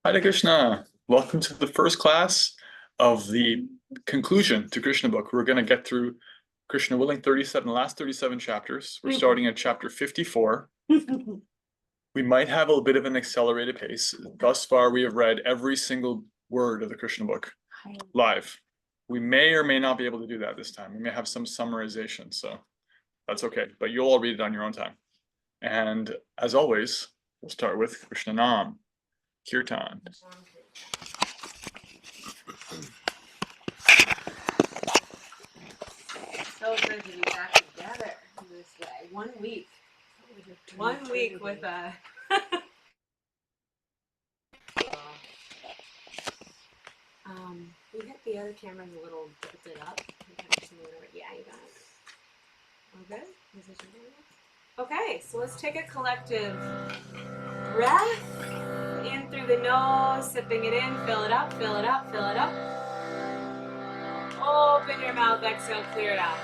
Hare Krishna. Welcome to the first class of the conclusion to Krishna book. We're going to get through Krishna willing the last 37 chapters. We're starting at chapter 54. We might have a bit of an accelerated pace. Thus far, we have read every single word of the Krishna book live. We may or may not be able to do that this time. We may have some summarization, so that's okay. But you'll all read it on your own time. And as always, we'll start with Krishna Nam, Kirtan. So good to be back together this way. 1 week. 1 week with a. We hit the other cameras a little tilted up. Yeah, you got it. All good? Okay, so let's take a collective breath in through the nose, sipping it in, fill it up, fill it up, fill it up. Open your mouth, exhale, clear it out.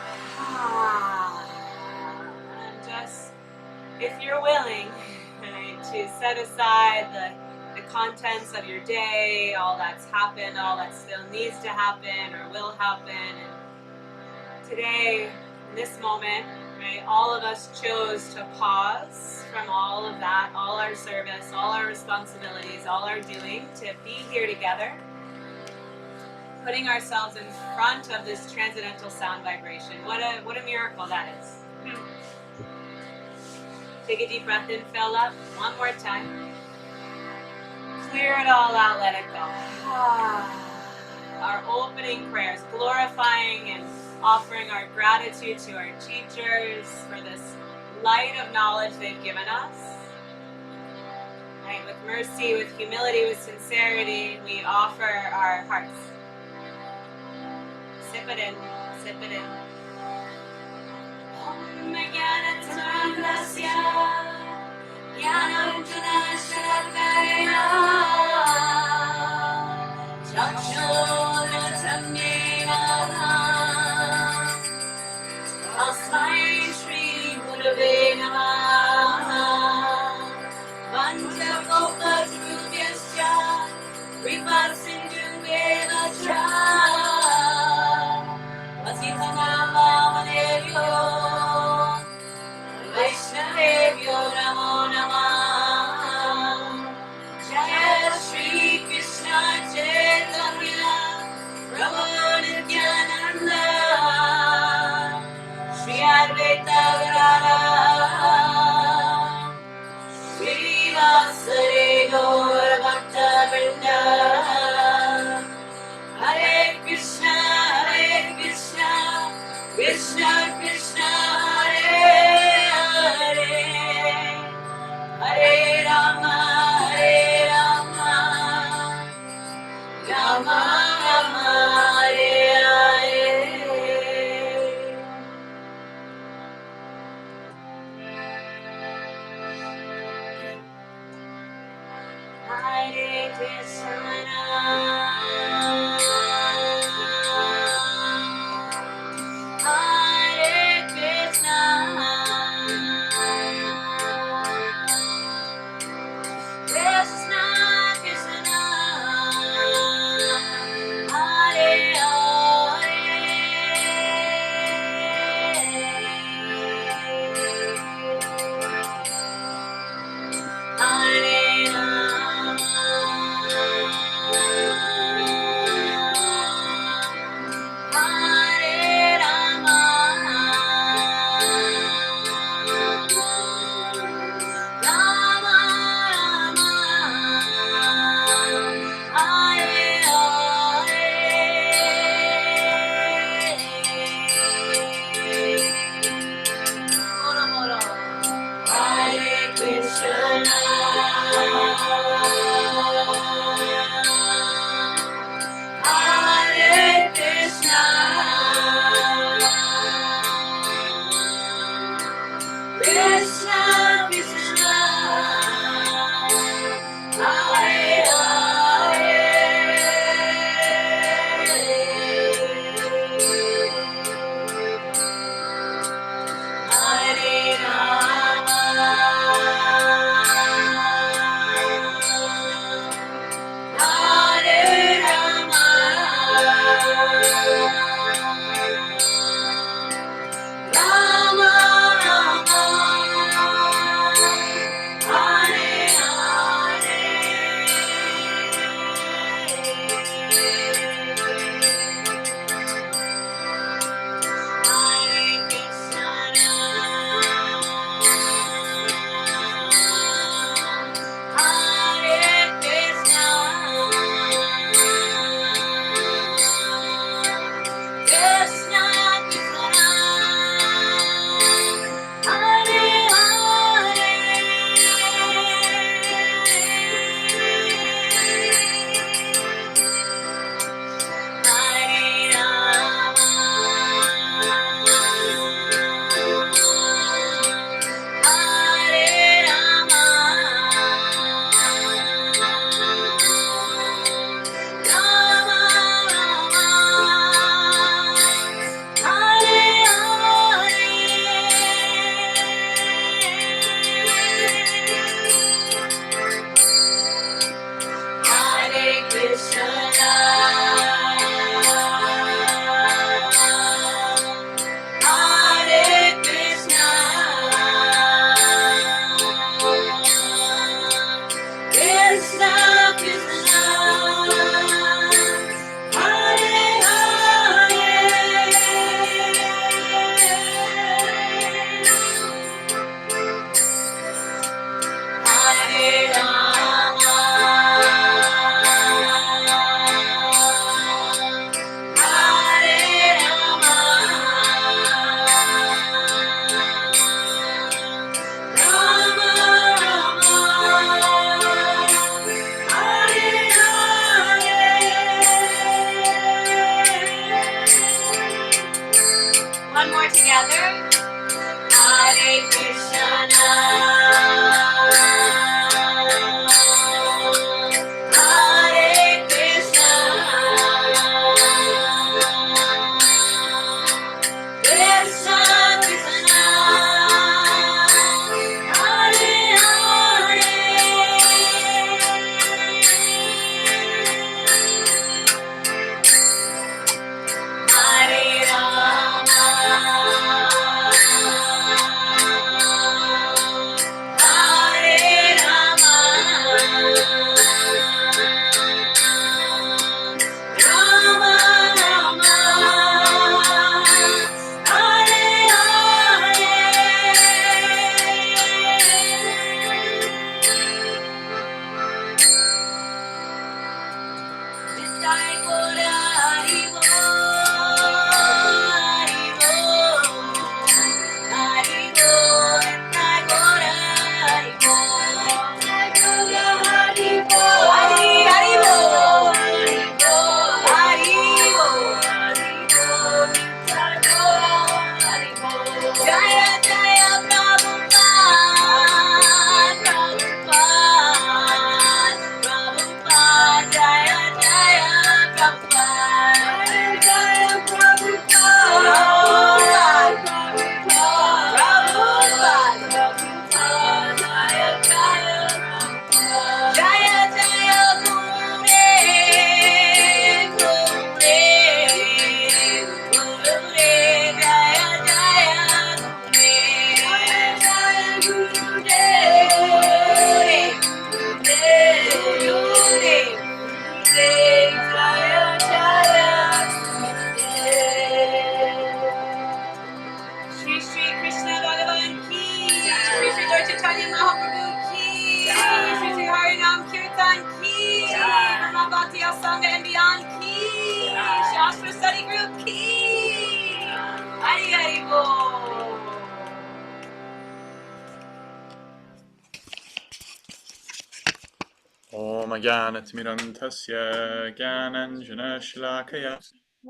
And just, if you're willing, right, to set aside the contents of your day, all that's happened, all that still needs to happen or will happen. And today, in this moment, right, all of us chose to pause from all of that, all our service, all our responsibilities, all our doing, to be here together, putting ourselves in front of this transcendental sound vibration. What a miracle that is. Take a deep breath in, fill up. One more time. Clear it all out, let it go. Our opening prayers, glorifying and offering our gratitude to our teachers for this light of knowledge they've given us. Right, with mercy, with humility, with sincerity, we offer our hearts. Sip it in, sip it in. Om Jnanatamrasya Jnanam Shalakaya Chakshuratam Nena Tasmai Shri Gurave Namaha Vanchakopatrubhyascha Kripasindhu Devacha Vaishnavebhyo Namo Namah Jaya Shri Krishna Chaitanya Prabhu Nityananda Shri Advaita Gadadhara Shri Vasari Gaur Bhakta Vrinda Hare Krishna Krishna Krishna Hare Hare Hare Rama Rama Rama Hare Hare Hare Krishna Sangha and Beyond Ki. Shastra Study Group Ki. Hari Hari Bol. Om Jnanatimirandhasya Jnananjana Shalakaya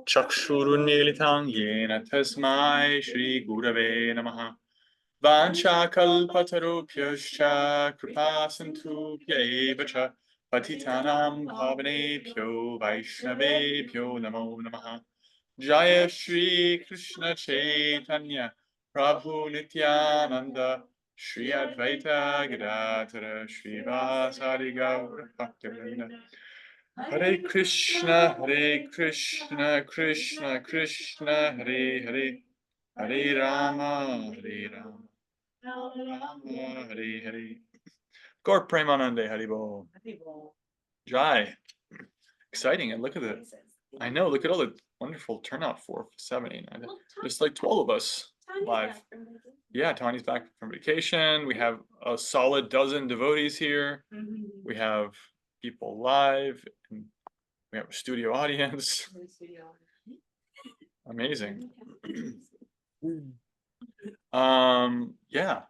Chakshurunmilitam Yena Tasmai Shri Gurave Namaha Vanchakalpatarubhyascha Kripasantubhya eva cha Patitanam Pavanebhyo Vaishnavebhyo Namo Namaha Jaya Shri Krishna Chaitanya Prabhu Nityananda Shri Advaita Gadadhara Shri Vasari Gaura Bhaktivinoda Hare Krishna Krishna Krishna Hare Hare Hare Rama Rama Hare Hare. Gaur Premanande Haribol. Jai. Exciting. And look at it. I know. Look at all the wonderful turnout for 789. Just like 12 of us live. Yeah, Tawny's back from vacation. We have a solid dozen devotees here. We have people live. And we have a studio audience. Amazing. Yeah.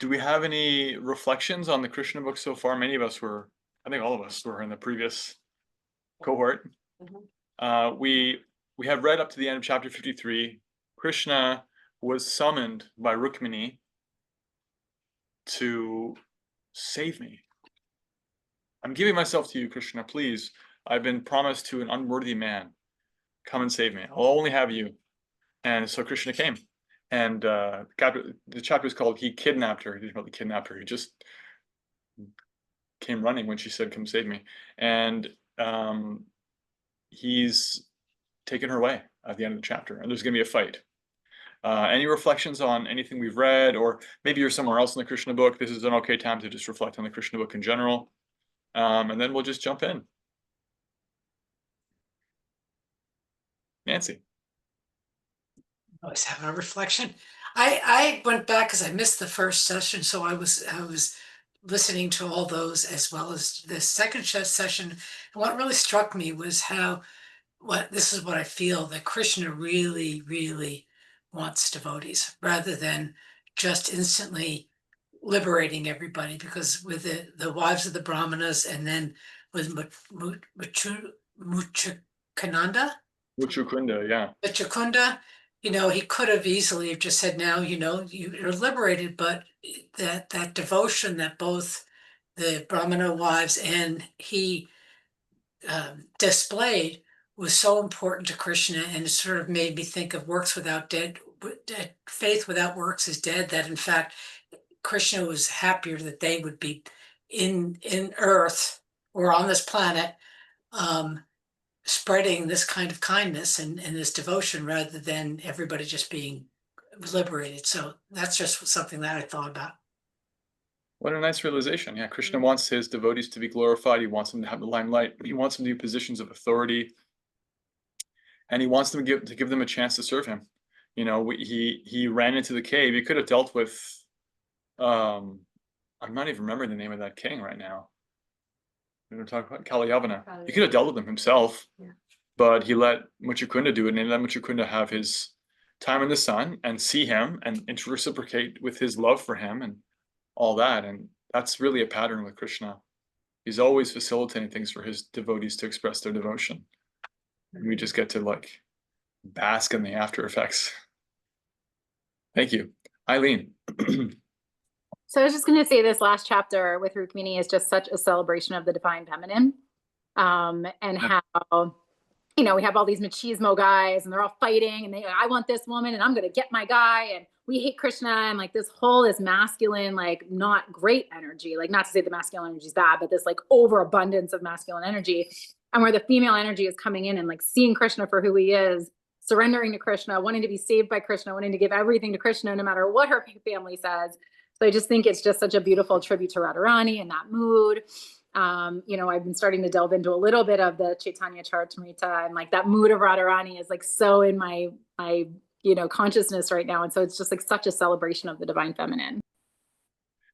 Do we have any reflections on the Krishna book so far? Many of us were, I think all of us were in the previous cohort. We have read up to the end of chapter 53. Krishna was summoned by Rukmini to save me. I'm giving myself to you, Krishna, please. I've been promised to an unworthy man. Come and save me. I'll only have you. And so Krishna came. And the chapter is called He Kidnapped Her. He didn't really kidnap her. He just came running when she said, come save me. And he's taken her away at the end of the chapter. And there's going to be a fight. Any reflections on anything we've read? Or maybe you're somewhere else in the Krishna book. This is an okay time to just reflect on the Krishna book in general. And then we'll just jump in. Nancy. I was having a reflection. I went back because I missed the first session, so I was listening to all those as well as the second session. And what really struck me was how this is what I feel, that Krishna really, really wants devotees rather than just instantly liberating everybody. Because with the wives of the Brahmanas and then with Muchakananda. Muchukunda, yeah. Muchukunda, he could have easily have just said, now, you're liberated, but that devotion that both the Brahmana wives and he displayed was so important to Krishna, and it sort of made me think of faith without works is dead, that in fact, Krishna was happier that they would be in earth or on this planet, spreading this kind of kindness and this devotion rather than everybody just being liberated. So that's just something that I thought about. What a nice realization. Yeah, Krishna wants his devotees to be glorified. He wants them to have the limelight. He wants them to be positions of authority. And he wants them to give them a chance to serve him. He ran into the cave. He could have dealt with, I'm not even remembering the name of that king right now. We're going to talk about Kalayavana. He could have dealt with him himself, but he let Muchukunda do it, and he let Muchukunda have his time in the sun and see him and reciprocate with his love for him and all that. And that's really a pattern with Krishna. He's always facilitating things for his devotees to express their devotion. And we just get to bask in the after effects. Thank you. Eileen. So I was just going to say this last chapter with Rukmini is just such a celebration of the divine feminine, and how, we have all these machismo guys and they're all fighting and I want this woman and I'm going to get my guy, and we hate Krishna, and this masculine, not great energy, not to say the masculine energy is bad, but this overabundance of masculine energy, and where the female energy is coming in and seeing Krishna for who he is, surrendering to Krishna, wanting to be saved by Krishna, wanting to give everything to Krishna, no matter what her family says. So I just think it's just such a beautiful tribute to Radharani and that mood. I've been starting to delve into a little bit of the Chaitanya Charitamrita, and that mood of Radharani is so in my consciousness right now. And so it's just such a celebration of the divine feminine.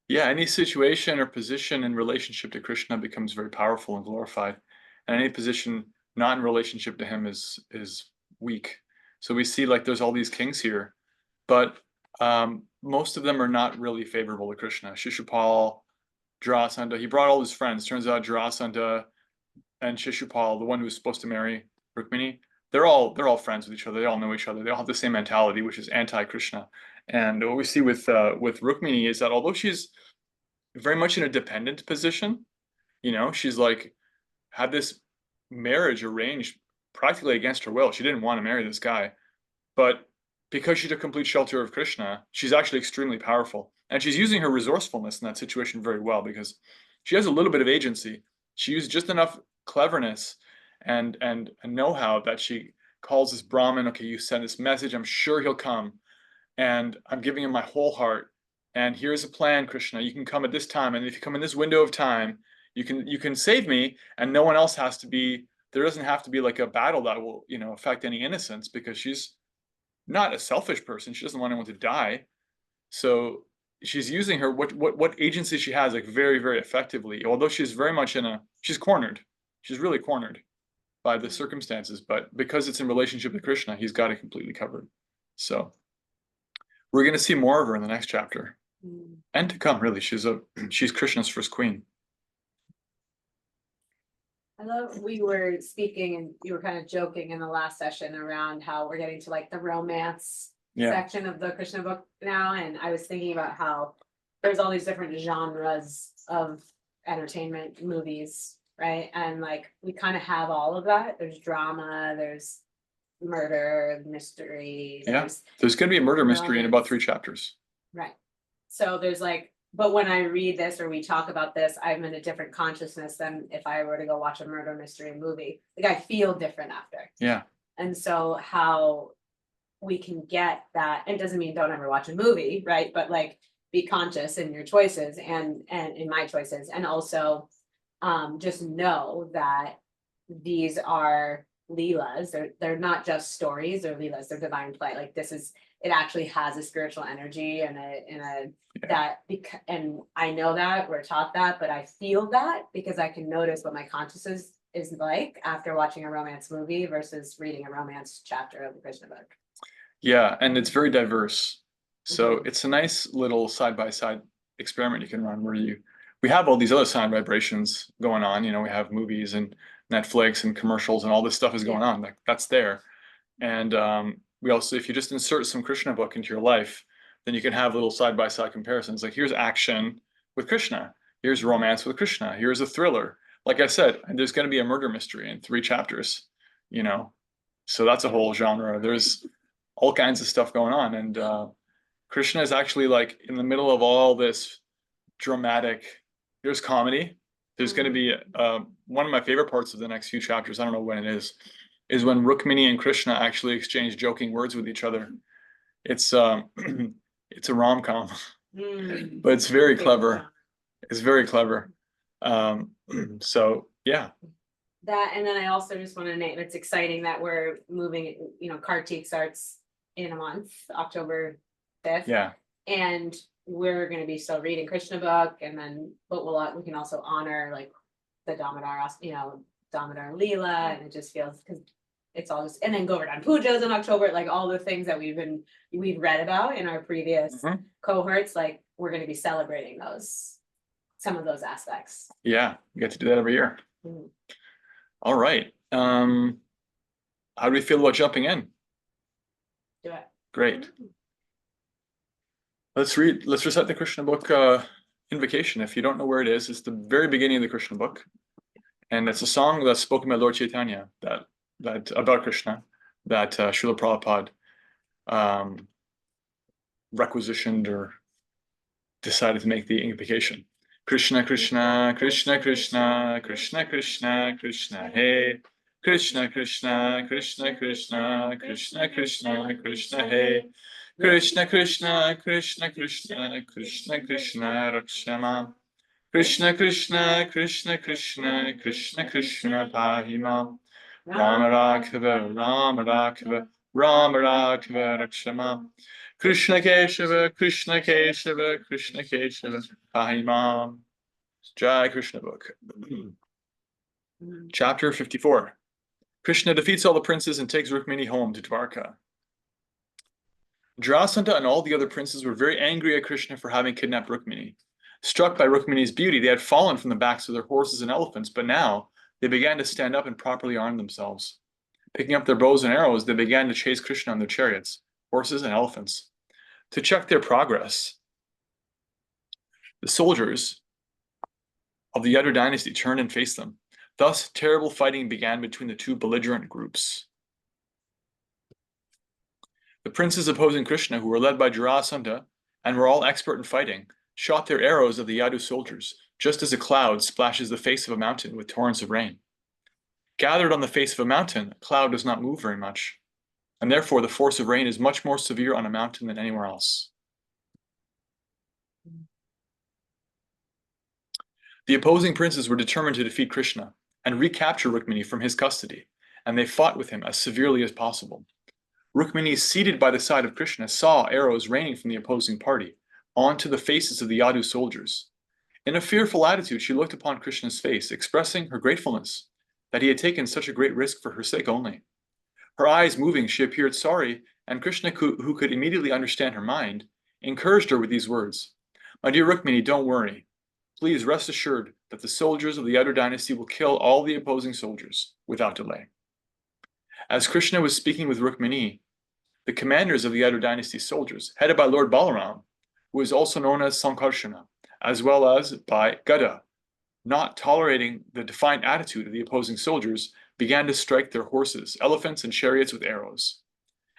Yeah, any situation or position in relationship to Krishna becomes very powerful and glorified. and any position not in relationship to him is weak. So we see like there's all these kings here, but most of them are not really favorable to Krishna. Shishupal, Jarasandha, he brought all his friends. Turns out Jarasandha and Shishupal, the one who was supposed to marry Rukmini, they're all friends with each other. They all know each other. They all have the same mentality, which is anti-Krishna. And what we see with Rukmini is that although she's very much in a dependent position, you know, she's like had this marriage arranged practically against her will. She didn't want to marry this guy, but because she took complete shelter of Krishna, she's actually extremely powerful. And she's using her resourcefulness in that situation very well because she has a little bit of agency. She used just enough cleverness and know-how that she calls this Brahmin, okay, you send this message, I'm sure he'll come. And I'm giving him my whole heart. And here's a plan, Krishna. You can come at this time. And if you come in this window of time, you can save me, and no one else has to be, there doesn't have to be like a battle that will, you know, affect any innocence, because she's not a selfish person. She doesn't want anyone to die. So she's using her what agency she has like very, very effectively, although she's very much she's cornered. She's really cornered by the circumstances, but because it's in relationship to Krishna, he's got it completely covered. So we're going to see more of her in the next chapter and to come, really. She's Krishna's first queen. I love, we were speaking and you were kind of joking in the last session around how we're getting to like the romance section of the Krishna book now. And I was thinking about how there's all these different genres of entertainment movies, right? And like we kind of have all of that. There's drama, there's murder, mystery. Yeah, there's going to be a murder mystery in about 3 chapters. Right. So there's like, but when I read this or we talk about this, I'm in a different consciousness than if I were to go watch a murder mystery movie. Like I feel different after. Yeah. And so how we can get that, it doesn't mean don't ever watch a movie, right? But like be conscious in your choices and in my choices. And also just know that these are leelas. They're not just stories, they're leelas, they're divine play. Like this is, it actually has a spiritual energy and and I know that we're taught that, but I feel that because I can notice what my consciousness is like after watching a romance movie versus reading a romance chapter of the Krishna book. Yeah, and it's very diverse. So it's a nice little side-by-side experiment you can run where we have all these other sound vibrations going on. You know, we have movies and Netflix and commercials and all this stuff is going on. Like that's there. And we also, if you just insert some Krishna book into your life, then you can have little side-by-side comparisons. Like here's action with Krishna. Here's romance with Krishna. Here's a thriller. Like I said, there's going to be a murder mystery in 3 chapters, you know. So that's a whole genre. There's all kinds of stuff going on. And Krishna is actually like in the middle of all this dramatic, there's comedy. There's going to be one of my favorite parts of the next few chapters, I don't know when it is when Rukmini and Krishna actually exchange joking words with each other. It's it's a rom-com, but it's very clever. It's very clever. So yeah. That, and then I also just want to name, it's exciting that we're moving, you know, Kartik starts in a month, October 5th. Yeah. And we're going to be still reading Krishna book, and then, but we can also honor like the Damodar, you know, Damodar Leela, and it just feels, because it's all just, and then Govardhan Pujas in October, like all the things that we've read about in our previous cohorts, like we're going to be celebrating some of those aspects. Yeah, you get to do that every year. All right. How do we feel about jumping in? Do it. Great. Let's recite the Krishna book invocation. If you don't know where it is, it's the very beginning of the Krishna book. And it's a song that's spoken by Lord Chaitanya that about Krishna, that Srila Prabhupada requisitioned or decided to make the invocation. Krishna, Krishna, Krishna, Krishna, Krishna, Krishna, Krishna, Hey. Krishna, Krishna, Krishna, Krishna, Krishna, Krishna, Krishna, Hey. Krishna, Krishna, Krishna, Krishna, Krishna, Krishna, Rakshama. Krishna, Krishna, Krishna, Krishna, Krishna, Krishna, Pahima. Rama Rakshava, Rama Rakshava, Rama Rakshava, Rakshama. Krishna Keshava, Krishna Keshava, Krishna Keshava, Pahima. Jai Krishna book. Chapter 54. Krishna defeats all the princes and takes Rukmini home to Dwarka. Jarasandha and all the other princes were very angry at Krishna for having kidnapped Rukmini. Struck by Rukmini's beauty, they had fallen from the backs of their horses and elephants, but now they began to stand up and properly arm themselves. Picking up their bows and arrows, they began to chase Krishna on their chariots, horses, and elephants. To check their progress, the soldiers of the Yadu dynasty turned and faced them. Thus, terrible fighting began between the two belligerent groups. The princes opposing Krishna, who were led by Jarasandha and were all expert in fighting, shot their arrows at the Yadu soldiers, just as a cloud splashes the face of a mountain with torrents of rain. Gathered on the face of a mountain, a cloud does not move very much, and therefore the force of rain is much more severe on a mountain than anywhere else. The opposing princes were determined to defeat Krishna and recapture Rukmini from his custody, and they fought with him as severely as possible. Rukmini, seated by the side of Krishna, saw arrows raining from the opposing party onto the faces of the Yadu soldiers. In a fearful attitude, she looked upon Krishna's face, expressing her gratefulness that he had taken such a great risk for her sake only. Her eyes moving, she appeared sorry, and Krishna, who could immediately understand her mind, encouraged her with these words: "My dear Rukmini, don't worry. Please rest assured that the soldiers of the Yadu dynasty will kill all the opposing soldiers without delay." As Krishna was speaking with Rukmini, the commanders of the Yadu dynasty soldiers, headed by Lord Balaram, who is also known as Sankarshana, as well as by Gada, not tolerating the defiant attitude of the opposing soldiers, began to strike their horses, elephants, and chariots with arrows.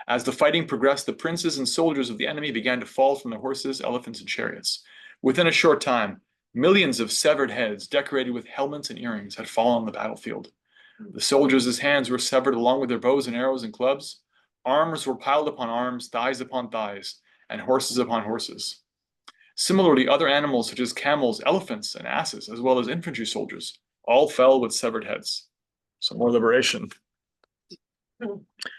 As the fighting progressed, the princes and soldiers of the enemy began to fall from their horses, elephants, and chariots. Within a short time, millions of severed heads, decorated with helmets and earrings, had fallen on the battlefield. The soldiers' hands were severed along with their bows and arrows and clubs. Arms were piled upon arms, thighs upon thighs, and horses upon horses. Similarly, other animals such as camels, elephants, and asses, as well as infantry soldiers, all fell with severed heads. So more liberation.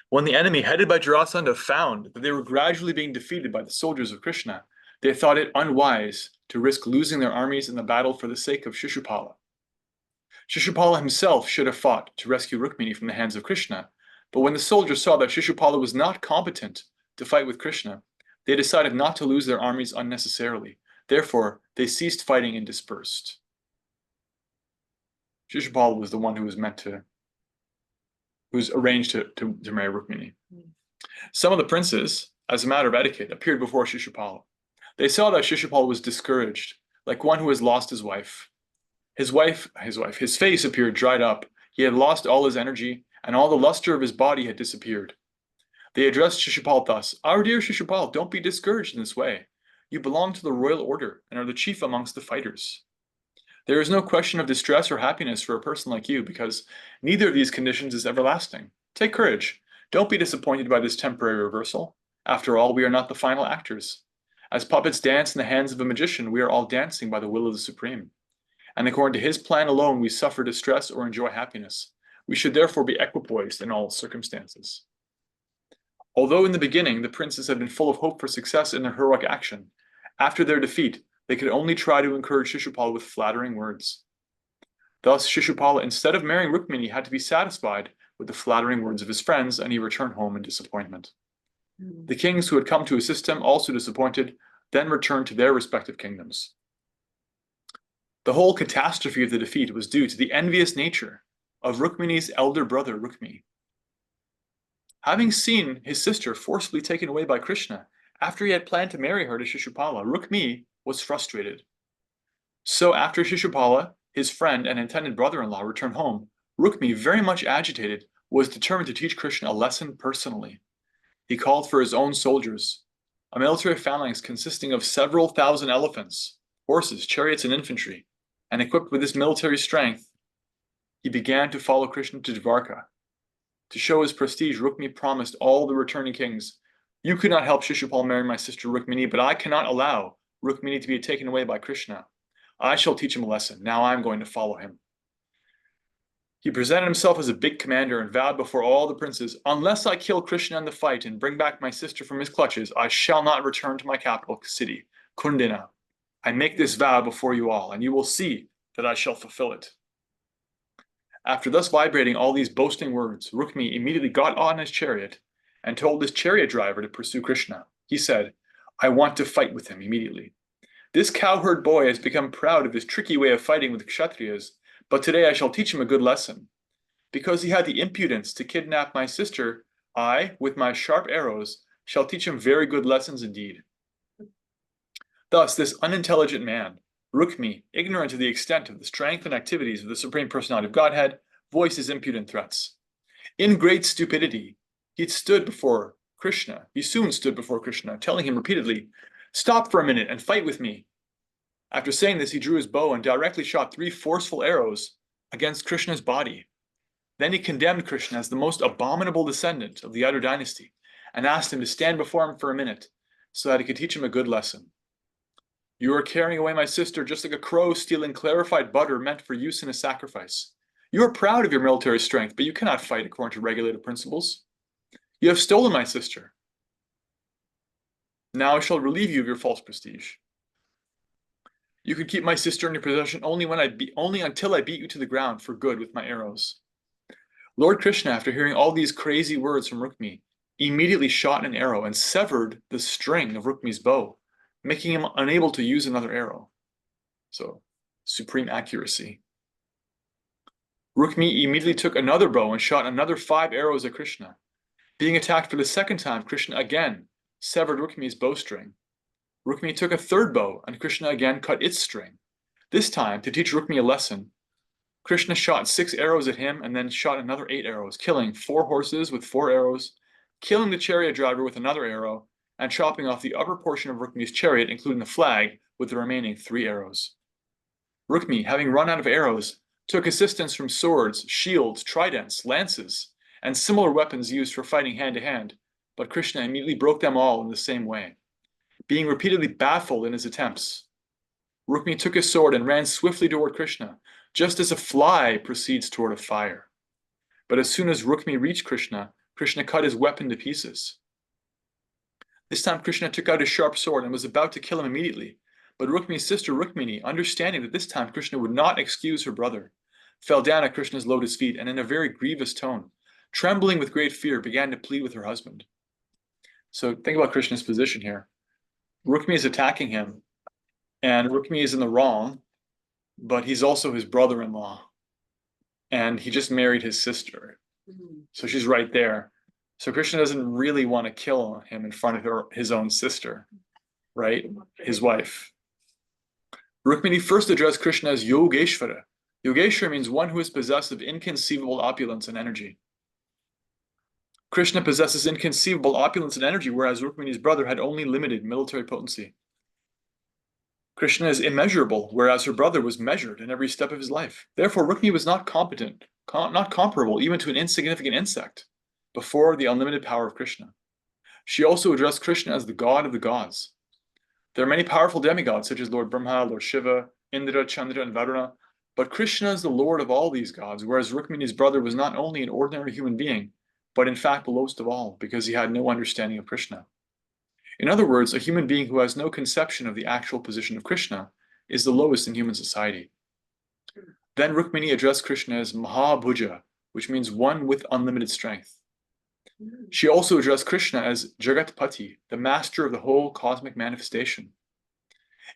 When the enemy, headed by Jarasandha, found that they were gradually being defeated by the soldiers of Krishna, they thought it unwise to risk losing their armies in the battle for the sake of Shishupala. Shishupala himself should have fought to rescue Rukmini from the hands of Krishna, but when the soldiers saw that Shishupala was not competent to fight with Krishna, they decided not to lose their armies unnecessarily. Therefore, they ceased fighting and dispersed. Shishupala was the one who was arranged to marry Rukmini. Some of the princes, as a matter of etiquette, appeared before Shishupala. They saw that Shishupala was discouraged, like one who has lost his wife. His face appeared dried up. He had lost all his energy, and all the luster of his body had disappeared. They addressed Shishupal thus: "Our dear Shishupal, don't be discouraged in this way. You belong to the royal order and are the chief amongst the fighters. There is no question of distress or happiness for a person like you, because neither of these conditions is everlasting. Take courage. Don't be disappointed by this temporary reversal. After all, we are not the final actors. As puppets dance in the hands of a magician, we are all dancing by the will of the Supreme. And according to his plan alone, we suffer distress or enjoy happiness. We should therefore be equipoised in all circumstances." Although in the beginning the princes had been full of hope for success in their heroic action, after their defeat, they could only try to encourage Shishupala with flattering words. Thus, Shishupala, instead of marrying Rukmini, had to be satisfied with the flattering words of his friends, and he returned home in disappointment. The kings who had come to assist him, also disappointed, then returned to their respective kingdoms. The whole catastrophe of the defeat was due to the envious nature of Rukmini's elder brother, Rukmi. Having seen his sister forcibly taken away by Krishna after he had planned to marry her to Shishupala, Rukmi was frustrated. So after Shishupala, his friend and intended brother-in-law, returned home, Rukmi, very much agitated, was determined to teach Krishna a lesson personally. He called for his own soldiers, a military phalanx consisting of several thousand elephants, horses, chariots, and infantry, and equipped with this military strength, he began to follow Krishna to Dwarka. To show his prestige, Rukmi promised all the returning kings, "You could not help Shishupal marry my sister Rukmini, but I cannot allow Rukmini to be taken away by Krishna. I shall teach him a lesson. Now I am going to follow him." He presented himself as a big commander and vowed before all the princes, "Unless I kill Krishna in the fight and bring back my sister from his clutches, I shall not return to my capital city, Kundina. I make this vow before you all, and you will see that I shall fulfill it." After thus vibrating all these boasting words, Rukmi immediately got on his chariot and told his chariot driver to pursue Krishna. He said, "I want to fight with him immediately. This cowherd boy has become proud of his tricky way of fighting with Kshatriyas, but today I shall teach him a good lesson. Because he had the impudence to kidnap my sister, I, with my sharp arrows, shall teach him very good lessons indeed." Thus, this unintelligent man, Rukmi, ignorant of the extent of the strength and activities of the Supreme Personality of Godhead, voiced his impudent threats. In great stupidity, he soon stood before Krishna, telling him repeatedly, "Stop for a minute and fight with me." After saying this, he drew his bow and directly shot 3 forceful arrows against Krishna's body. Then he condemned Krishna as the most abominable descendant of the Yadu dynasty and asked him to stand before him for a minute so that he could teach him a good lesson. "You are carrying away my sister just like a crow stealing clarified butter meant for use in a sacrifice. You are proud of your military strength, but you cannot fight according to regulated principles. You have stolen my sister. Now I shall relieve you of your false prestige. You can keep my sister in your possession only until I beat you to the ground for good with my arrows." Lord Krishna, after hearing all these crazy words from Rukmi, immediately shot an arrow and severed the string of Rukmi's bow, making him unable to use another arrow. So, supreme accuracy. Rukmi immediately took another bow and shot another 5 arrows at Krishna. Being attacked for the second time, Krishna again severed Rukmi's bowstring. Rukmi took a third bow, and Krishna again cut its string. This time, to teach Rukmi a lesson, Krishna shot 6 arrows at him and then shot another 8 arrows, killing 4 horses with 4 arrows, killing the chariot driver with another arrow, and chopping off the upper portion of Rukmi's chariot, including the flag, with the remaining 3 arrows. Rukmi, having run out of arrows, took assistance from swords, shields, tridents, lances, and similar weapons used for fighting hand-to-hand, but Krishna immediately broke them all in the same way. Being repeatedly baffled in his attempts, Rukmi took his sword and ran swiftly toward Krishna, just as a fly proceeds toward a fire. But as soon as Rukmi reached Krishna, Krishna cut his weapon to pieces. This time Krishna took out his sharp sword and was about to kill him immediately, but Rukmi's sister Rukmini, understanding that this time Krishna would not excuse her brother, fell down at Krishna's lotus feet and in a very grievous tone, trembling with great fear, began to plead with her husband. So think about Krishna's position here. Rukmi is attacking him, and Rukmi is in the wrong, but he's also his brother-in-law, and he just married his sister. So she's right there. So Krishna doesn't really want to kill him in front of his own sister, right? His wife. Rukmini first addressed Krishna as Yogeshvara. Yogeshvara means one who is possessed of inconceivable opulence and energy. Krishna possesses inconceivable opulence and energy, whereas Rukmini's brother had only limited military potency. Krishna is immeasurable, whereas her brother was measured in every step of his life. Therefore, Rukmini was not comparable even to an insignificant insect before the unlimited power of Krishna. She also addressed Krishna as the god of the gods. There are many powerful demigods such as Lord Brahma, Lord Shiva, Indra, Chandra, and Varuna, but Krishna is the lord of all these gods, whereas Rukmini's brother was not only an ordinary human being, but in fact the lowest of all, because he had no understanding of Krishna. In other words, a human being who has no conception of the actual position of Krishna is the lowest in human society. Then Rukmini addressed Krishna as Mahabhuja, which means one with unlimited strength. She also addressed Krishna as Jagatpati, the master of the whole cosmic manifestation.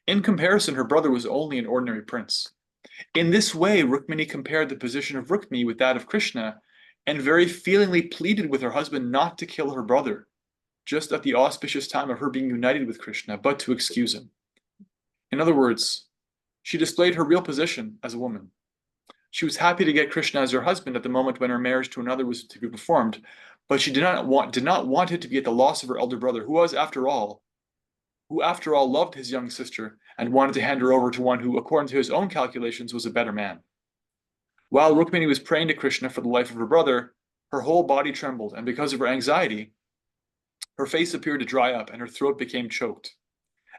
In comparison, her brother was only an ordinary prince. In this way, Rukmini compared the position of Rukmini with that of Krishna, and very feelingly pleaded with her husband not to kill her brother, just at the auspicious time of her being united with Krishna, but to excuse him. In other words, she displayed her real position as a woman. She was happy to get Krishna as her husband at the moment when her marriage to another was to be performed, but she did not want it to be at the loss of her elder brother, who after all loved his young sister and wanted to hand her over to one who, according to his own calculations, was a better man. While Rukmini was praying to Krishna for the life of her brother, her whole body trembled, and because of her anxiety, her face appeared to dry up and her throat became choked.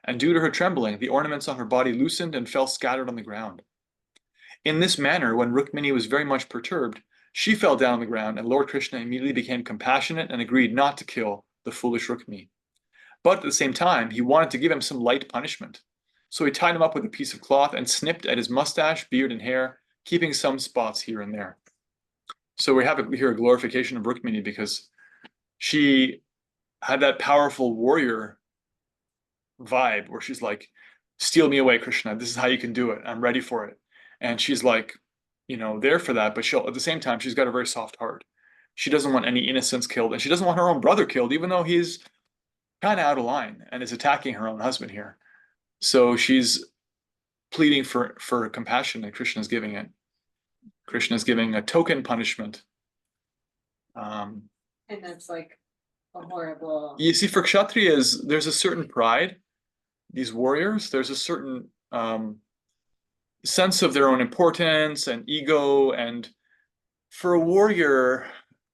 And due to her trembling, the ornaments on her body loosened and fell scattered on the ground. In this manner, when Rukmini was very much perturbed, she fell down on the ground, and Lord Krishna immediately became compassionate and agreed not to kill the foolish Rukmini. But at the same time, he wanted to give him some light punishment. So he tied him up with a piece of cloth and snipped at his mustache, beard, and hair, keeping some spots here and there. So we have here a glorification of Rukmini because she had that powerful warrior vibe where she's like, steal me away, Krishna. This is how you can do it. I'm ready for it. And she's like, there for that. But she'll, at the same time, she's got a very soft heart. She doesn't want any innocents killed. And she doesn't want her own brother killed, even though he's kind of out of line and is attacking her own husband here. So she's pleading for compassion, and Krishna's giving it. Krishna's giving a token punishment. And that's like a horrible. You see, for Kshatriyas, there's a certain pride. These warriors, there's a certain sense of their own importance and ego. And for a warrior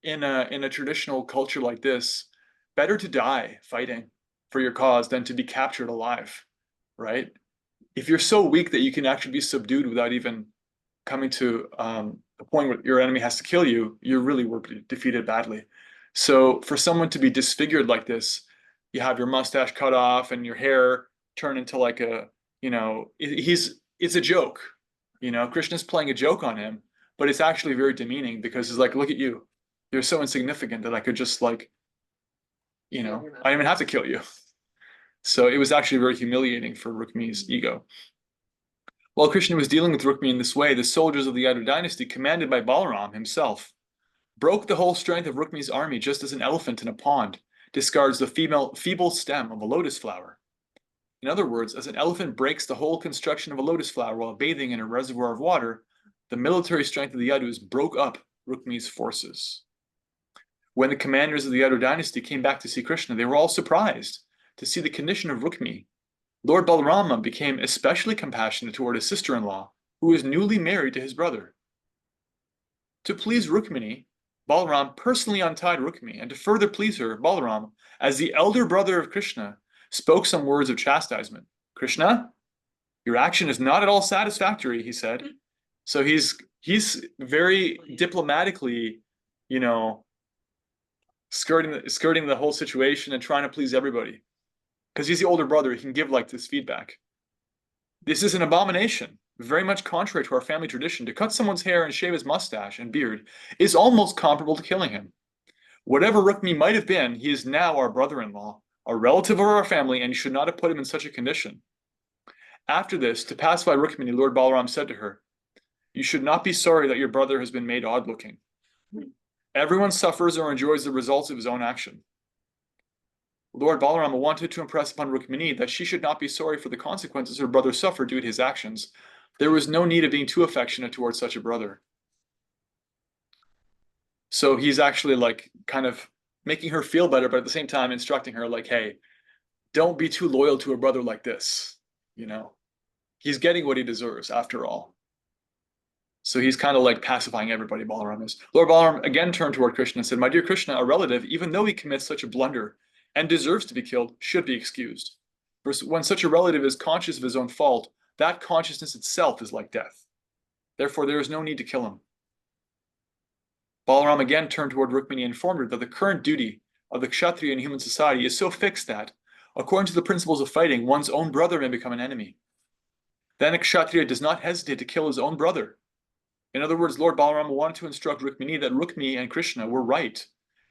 in a traditional culture like this, better to die fighting for your cause than to be captured alive, right? If you're so weak that you can actually be subdued without even coming to a point where your enemy has to kill you, you really were defeated badly. So for someone to be disfigured like this, you have your mustache cut off and your hair turned into like a, it's a joke. Krishna's playing a joke on him, but it's actually very demeaning because it's like, look at you. You're so insignificant that I could just like, I don't even have to kill you. So it was actually very humiliating for Rukmini's ego. While Krishna was dealing with Rukmini in this way, the soldiers of the Yadu dynasty, commanded by Balaram himself, broke the whole strength of Rukmini's army just as an elephant in a pond discards the feeble stem of a lotus flower. In other words, as an elephant breaks the whole construction of a lotus flower while bathing in a reservoir of water, the military strength of the Yadus broke up Rukmini's forces. When the commanders of the Yadu dynasty came back to see Krishna, they were all surprised to see the condition of Rukmini. Lord Balarama became especially compassionate toward his sister-in-law, who was newly married to his brother. To please Rukmini, Balaram personally untied Rukmini, and to further please her, Balaram, as the elder brother of Krishna, spoke some words of chastisement. Krishna, your action is not at all satisfactory, he said. So he's very diplomatically, skirting the whole situation and trying to please everybody. Because he's the older brother, he can give like this feedback. This is an abomination, very much contrary to our family tradition. To cut someone's hair and shave his mustache and beard is almost comparable to killing him. Whatever Rukmini might have been, he is now our brother-in-law, a relative of our family, and you should not have put him in such a condition. After this, to pacify Rukmini, Lord Balaram said to her, you should not be sorry that your brother has been made odd-looking. Everyone suffers or enjoys the results of his own action. Lord Balarama wanted to impress upon Rukmini that she should not be sorry for the consequences her brother suffered due to his actions. There was no need of being too affectionate towards such a brother. So he's actually like kind of making her feel better, but at the same time instructing her like, hey, don't be too loyal to a brother like this. He's getting what he deserves after all. So he's kind of like pacifying everybody, Balaram is. Lord Balaram again turned toward Krishna and said, my dear Krishna, a relative, even though he commits such a blunder and deserves to be killed, should be excused. For when such a relative is conscious of his own fault, that consciousness itself is like death. Therefore, there is no need to kill him. Balaram again turned toward Rukmini and informed her that the current duty of the Kshatriya in human society is so fixed that, according to the principles of fighting, one's own brother may become an enemy. Then a Kshatriya does not hesitate to kill his own brother. In other words, Lord Balarama wanted to instruct Rukmini that Rukmini and Krishna were right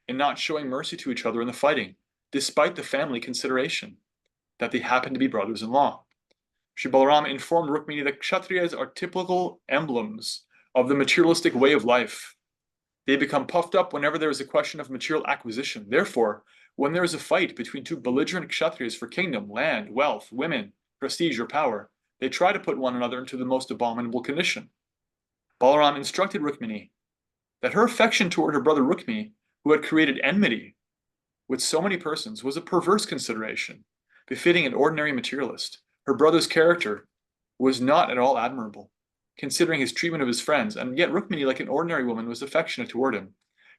in not showing mercy to each other in the fighting, despite the family consideration that they happen to be brothers-in-law. Shri Balarama informed Rukmini that Kshatriyas are typical emblems of the materialistic way of life. They become puffed up whenever there is a question of material acquisition. Therefore, when there is a fight between two belligerent Kshatriyas for kingdom, land, wealth, women, prestige, or power, they try to put one another into the most abominable condition. Balaram instructed Rukmini that her affection toward her brother Rukmini, who had created enmity with so many persons, was a perverse consideration, befitting an ordinary materialist. Her brother's character was not at all admirable, considering his treatment of his friends, and yet Rukmini, like an ordinary woman, was affectionate toward him.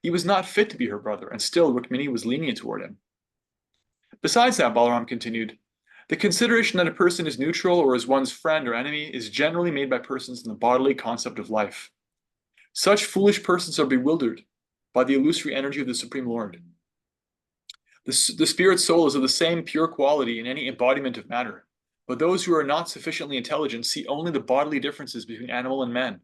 He was not fit to be her brother, and still Rukmini was lenient toward him. Besides that, Balaram continued, the consideration that a person is neutral or is one's friend or enemy is generally made by persons in the bodily concept of life. Such foolish persons are bewildered by the illusory energy of the Supreme Lord. The spirit soul is of the same pure quality in any embodiment of matter, but those who are not sufficiently intelligent see only the bodily differences between animal and men,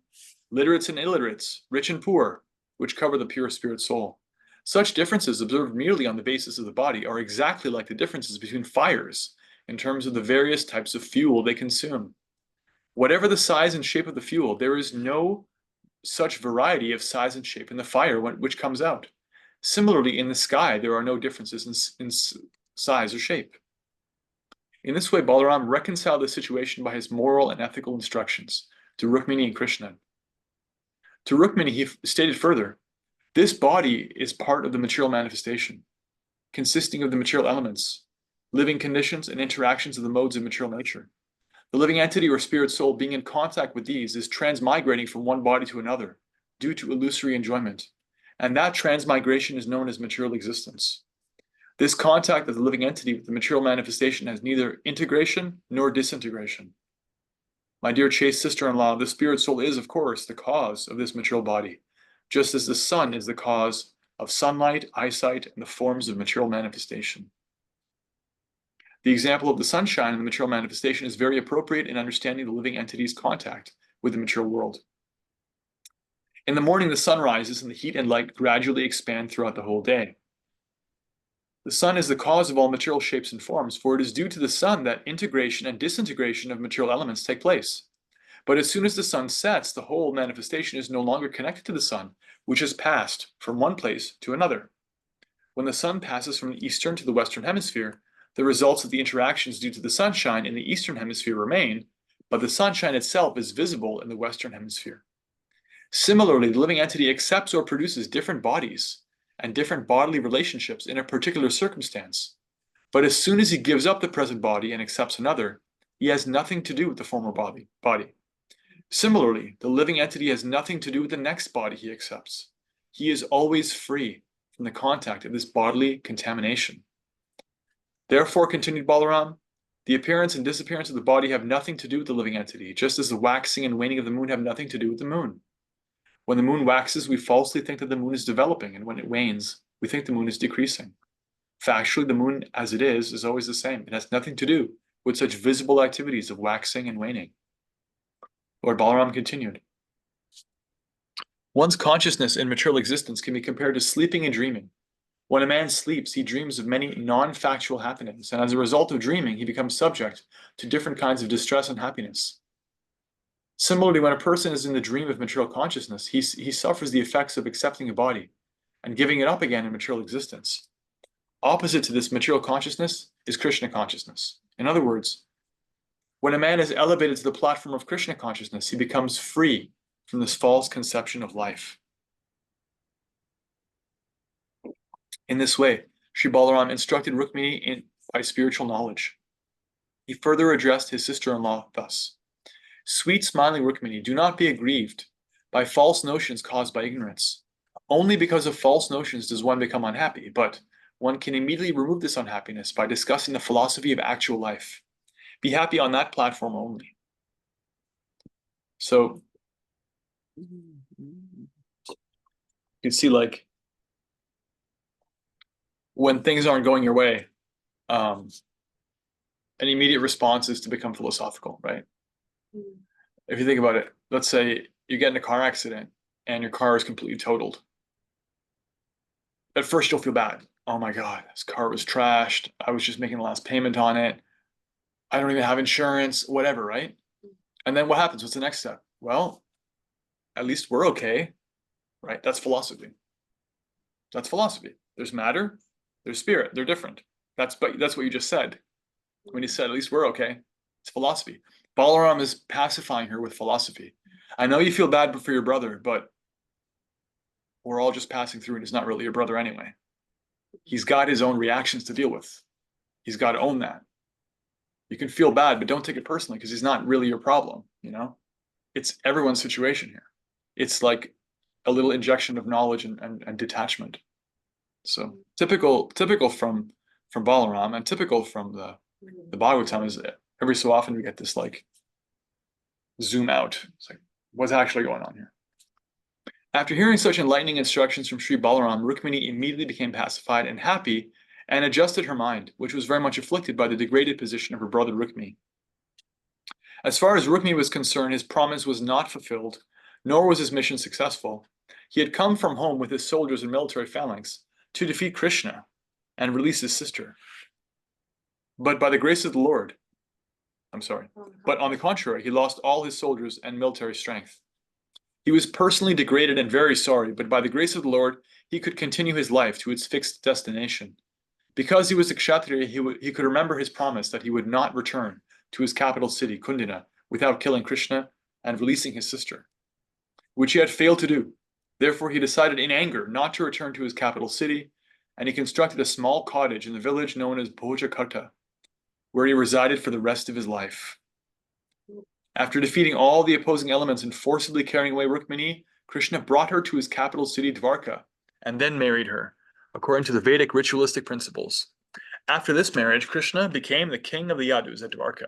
literates and illiterates, rich and poor, which cover the pure spirit soul. Such differences observed merely on the basis of the body are exactly like the differences between fires in terms of the various types of fuel they consume. Whatever the size and shape of the fuel, there is no such variety of size and shape in the fire which comes out. Similarly, in the sky, there are no differences in size or shape. In this way, Balaram reconciled the situation by his moral and ethical instructions to Rukmini and Krishna. To Rukmini, he stated further, this body is part of the material manifestation, consisting of the material elements, living conditions, and interactions of the modes of material nature. The living entity or spirit soul being in contact with these is transmigrating from one body to another due to illusory enjoyment, and that transmigration is known as material existence. This contact of the living entity with the material manifestation has neither integration nor disintegration. My dear chaste sister-in-law, the spirit soul is, of course, the cause of this material body, just as the sun is the cause of sunlight, eyesight, and the forms of material manifestation. The example of the sunshine and the material manifestation is very appropriate in understanding the living entity's contact with the material world. In the morning, the sun rises and the heat and light gradually expand throughout the whole day. The sun is the cause of all material shapes and forms, for it is due to the sun that integration and disintegration of material elements take place. But as soon as the sun sets, the whole manifestation is no longer connected to the sun, which has passed from one place to another. When the sun passes from the eastern to the western hemisphere, the results of the interactions due to the sunshine in the eastern hemisphere remain, but the sunshine itself is visible in the western hemisphere. Similarly, the living entity accepts or produces different bodies and different bodily relationships in a particular circumstance. But as soon as he gives up the present body and accepts another, he has nothing to do with the former body. Similarly, the living entity has nothing to do with the next body he accepts. He is always free from the contact of this bodily contamination. Therefore, continued Balaram, the appearance and disappearance of the body have nothing to do with the living entity, just as the waxing and waning of the moon have nothing to do with the moon. When the moon waxes, we falsely think that the moon is developing, and when it wanes, we think the moon is decreasing. Factually, the moon as it is always the same. It has nothing to do with such visible activities of waxing and waning. Lord Balaram continued, one's consciousness in material existence can be compared to sleeping and dreaming. When a man sleeps, he dreams of many non-factual happenings, and as a result of dreaming, he becomes subject to different kinds of distress and happiness. Similarly, when a person is in the dream of material consciousness, he suffers the effects of accepting a body and giving it up again in material existence. Opposite to this material consciousness is Krishna consciousness. In other words, when a man is elevated to the platform of Krishna consciousness, he becomes free from this false conception of life. In this way, Sri Balaram instructed Rukmini by spiritual knowledge. He further addressed his sister-in-law thus, sweet smiling Rukmini, do not be aggrieved by false notions caused by ignorance. Only because of false notions does one become unhappy, but one can immediately remove this unhappiness by discussing the philosophy of actual life. Be happy on that platform only. So, you can see, like, when things aren't going your way, an immediate response is to become philosophical, right? If you think about it, let's say you get in a car accident and your car is completely totaled. At first you'll feel bad. Oh my God, this car was trashed. I was just making the last payment on it. I don't even have insurance, whatever, right? And then what happens? What's the next step? Well, at least we're okay, right? That's philosophy. That's philosophy. There's matter, there's spirit, they're different. That's what you just said. When you said, at least we're okay, it's philosophy. Balaram is pacifying her with philosophy. I know you feel bad for your brother, but we're all just passing through and he's not really your brother anyway. He's got his own reactions to deal with. He's got to own that. You can feel bad, but don't take it personally because he's not really your problem, you know? It's everyone's situation here. It's like a little injection of knowledge and detachment. So typical from Balaram and typical from the Bhagavatam is that every so often we get this like zoom out. It's like, what's actually going on here? After hearing such enlightening instructions from Sri Balaram, Rukmini immediately became pacified and happy and adjusted her mind, which was very much afflicted by the degraded position of her brother Rukmini. As far as Rukmini was concerned, his promise was not fulfilled, nor was his mission successful. He had come from home with his soldiers and military phalanx to defeat Krishna and release his sister. But by the grace of the Lord, but on the contrary, he lost all his soldiers and military strength. He was personally degraded and very sorry, but by the grace of the Lord, he could continue his life to its fixed destination. Because he was a Kshatriya, he could remember his promise that he would not return to his capital city, Kundina, without killing Krishna and releasing his sister, which he had failed to do. Therefore, he decided in anger not to return to his capital city, and he constructed a small cottage in the village known as Bhojakarta, where he resided for the rest of his life. After defeating all the opposing elements and forcibly carrying away Rukmini, Krishna brought her to his capital city, Dvarka, and then married her, according to the Vedic ritualistic principles. After this marriage, Krishna became the king of the Yadus at Dvarka.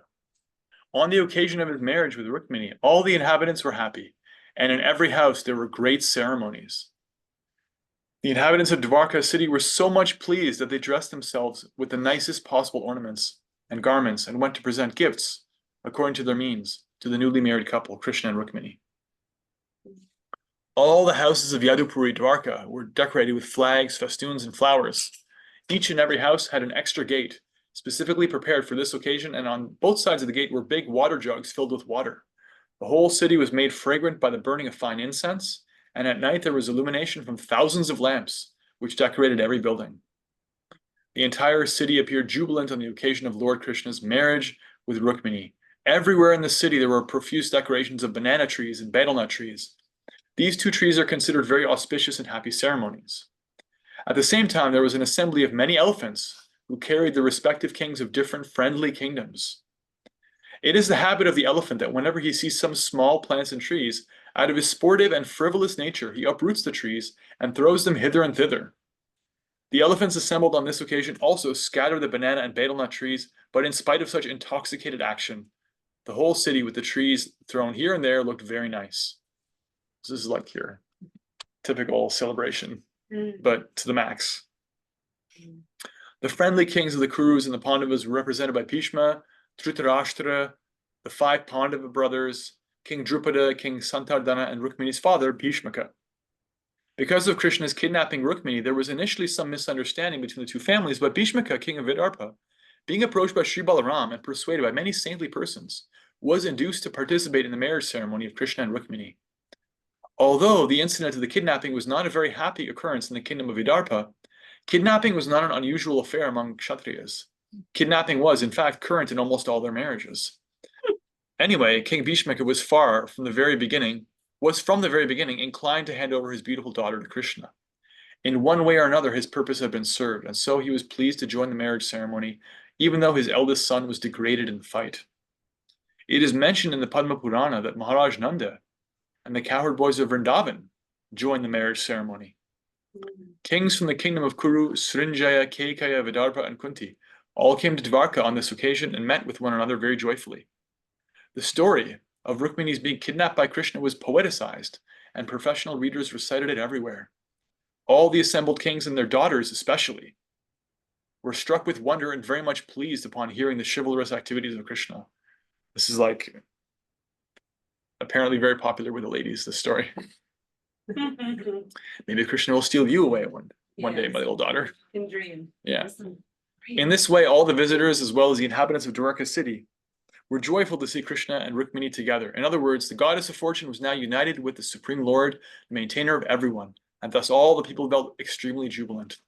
On the occasion of his marriage with Rukmini, all the inhabitants were happy, and in every house there were great ceremonies. The inhabitants of Dvarka city were so much pleased that they dressed themselves with the nicest possible ornaments and garments and went to present gifts, according to their means, to the newly married couple, Krishna and Rukmini. All the houses of Yadupuri Dvarka were decorated with flags, festoons, and flowers. Each and every house had an extra gate, specifically prepared for this occasion, and on both sides of the gate were big water jugs filled with water. The whole city was made fragrant by the burning of fine incense, and at night there was illumination from thousands of lamps, which decorated every building. The entire city appeared jubilant on the occasion of Lord Krishna's marriage with Rukmini. Everywhere in the city there were profuse decorations of banana trees and betel nut trees. These two trees are considered very auspicious and happy ceremonies. At the same time, there was an assembly of many elephants who carried the respective kings of different friendly kingdoms. It is the habit of the elephant that whenever he sees some small plants and trees, out of his sportive and frivolous nature, he uproots the trees and throws them hither and thither. The elephants assembled on this occasion also scattered the banana and betel nut trees, but in spite of such intoxicated action, the whole city with the trees thrown here and there looked very nice. This is like your typical celebration, but to the max. The friendly kings of the Kurus and the Pandavas were represented by Bhishma, Dhritarashtra, the 5 Pandava brothers, King Drupada, King Santardana, and Rukmini's father, Bhishmaka. Because of Krishna's kidnapping Rukmini, there was initially some misunderstanding between the two families, but Bhishmaka, king of Vidarbha, being approached by Sri Balaram and persuaded by many saintly persons, was induced to participate in the marriage ceremony of Krishna and Rukmini. Although the incident of the kidnapping was not a very happy occurrence in the kingdom of Vidarbha, kidnapping was not an unusual affair among Kshatriyas. Kidnapping was, in fact, current in almost all their marriages. Anyway, King Bhishmaka was from the very beginning inclined to hand over his beautiful daughter to Krishna. In one way or another, his purpose had been served, and so he was pleased to join the marriage ceremony, even though his eldest son was degraded in the fight. It is mentioned in the Padma Purana that Maharaj Nanda and the cowherd boys of Vrindavan joined the marriage ceremony. Kings from the kingdom of Kuru, Srinjaya, Keikaya, Vidarbha, and Kunti all came to Dvarka on this occasion and met with one another very joyfully. The story of Rukmini's being kidnapped by Krishna was poeticized, and professional readers recited it everywhere. All the assembled kings and their daughters especially were struck with wonder and very much pleased upon hearing the chivalrous activities of Krishna. This is like apparently very popular with the ladies, this story. Maybe Krishna will steal you away one day, my little daughter. In dream. Yeah. In this way, all the visitors, as well as the inhabitants of Dwarka city, were joyful to see Krishna and Rukmini together. In other words, the goddess of fortune was now united with the Supreme Lord, the maintainer of everyone, and thus all the people felt extremely jubilant.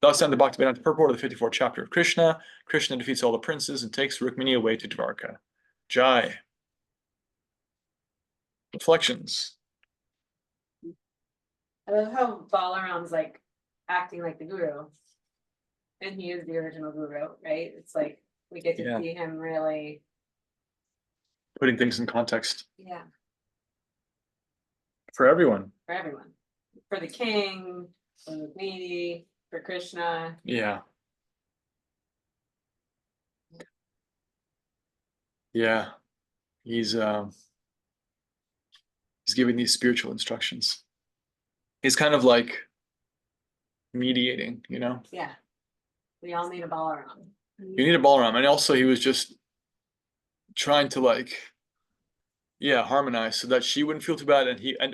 Thus ended the Bhaktivedanta purport of the 54th chapter of Krishna. Krishna defeats all the princes and takes Rukmini away to Dvarka. Jai. Reflections. I love how Balaram's like acting like the guru. And he is the original guru, right? It's like we get to see him really Putting things in context. Yeah. For everyone. For everyone. For the king, for the lady, for Krishna. Yeah. Yeah. He's giving these spiritual instructions. He's kind of like mediating, you know? Yeah. We all need a Balaram. You need a Balaram. And also he was just trying to like, harmonize so that she wouldn't feel too bad.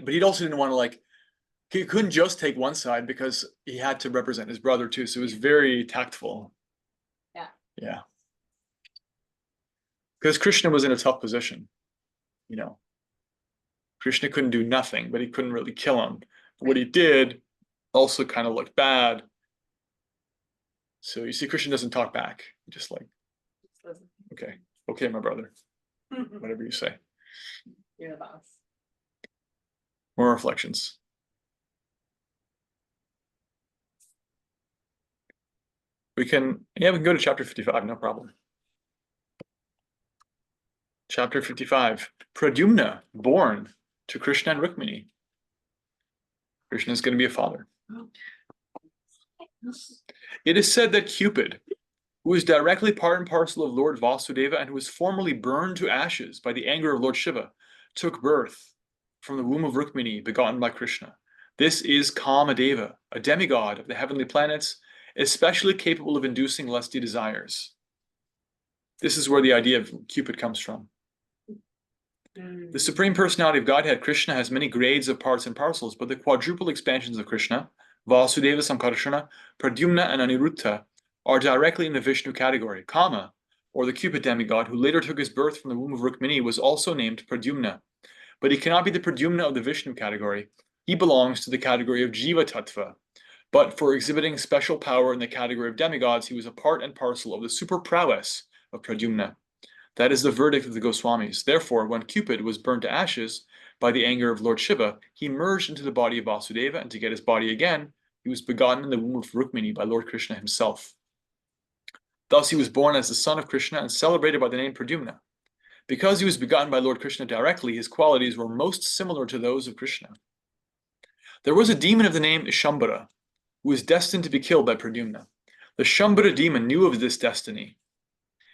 But he also didn't want to like he couldn't just take one side because he had to represent his brother too. So it was very tactful. Yeah. Yeah. Because Krishna was in a tough position, you know. Krishna couldn't do nothing, but he couldn't really kill him. What he did also kind of looked bad. So you see, Krishna doesn't talk back. Just like, okay, okay, my brother, whatever you say. You're the boss. More reflections. We can go to chapter 55, no problem. Chapter 55, Pradyumna, born to Krishna and Rukmini. Krishna is going to be a father. It is said that Cupid, who is directly part and parcel of Lord Vasudeva and who was formerly burned to ashes by the anger of Lord Shiva, took birth from the womb of Rukmini, begotten by Krishna. This is Kamadeva, a demigod of the heavenly planets, especially capable of inducing lusty desires. This is where the idea of Cupid comes from. The Supreme Personality of Godhead, Krishna, has many grades of parts and parcels, but the quadruple expansions of Krishna, Vasudeva, Sankarshana, Pradyumna, and Aniruddha, are directly in the Vishnu category. Kama, or the Cupid demigod, who later took his birth from the womb of Rukmini, was also named Pradyumna. But he cannot be the Pradyumna of the Vishnu category. He belongs to the category of Jiva Tattva. But for exhibiting special power in the category of demigods, he was a part and parcel of the super prowess of Pradyumna. That is the verdict of the Goswamis. Therefore, when Cupid was burned to ashes by the anger of Lord Shiva, he merged into the body of Vasudeva, and to get his body again, he was begotten in the womb of Rukmini by Lord Krishna himself. Thus, he was born as the son of Krishna and celebrated by the name Pradyumna. Because he was begotten by Lord Krishna directly, his qualities were most similar to those of Krishna. There was a demon of the name Shambhara, who was destined to be killed by Pradyumna. The Shambhara demon knew of this destiny,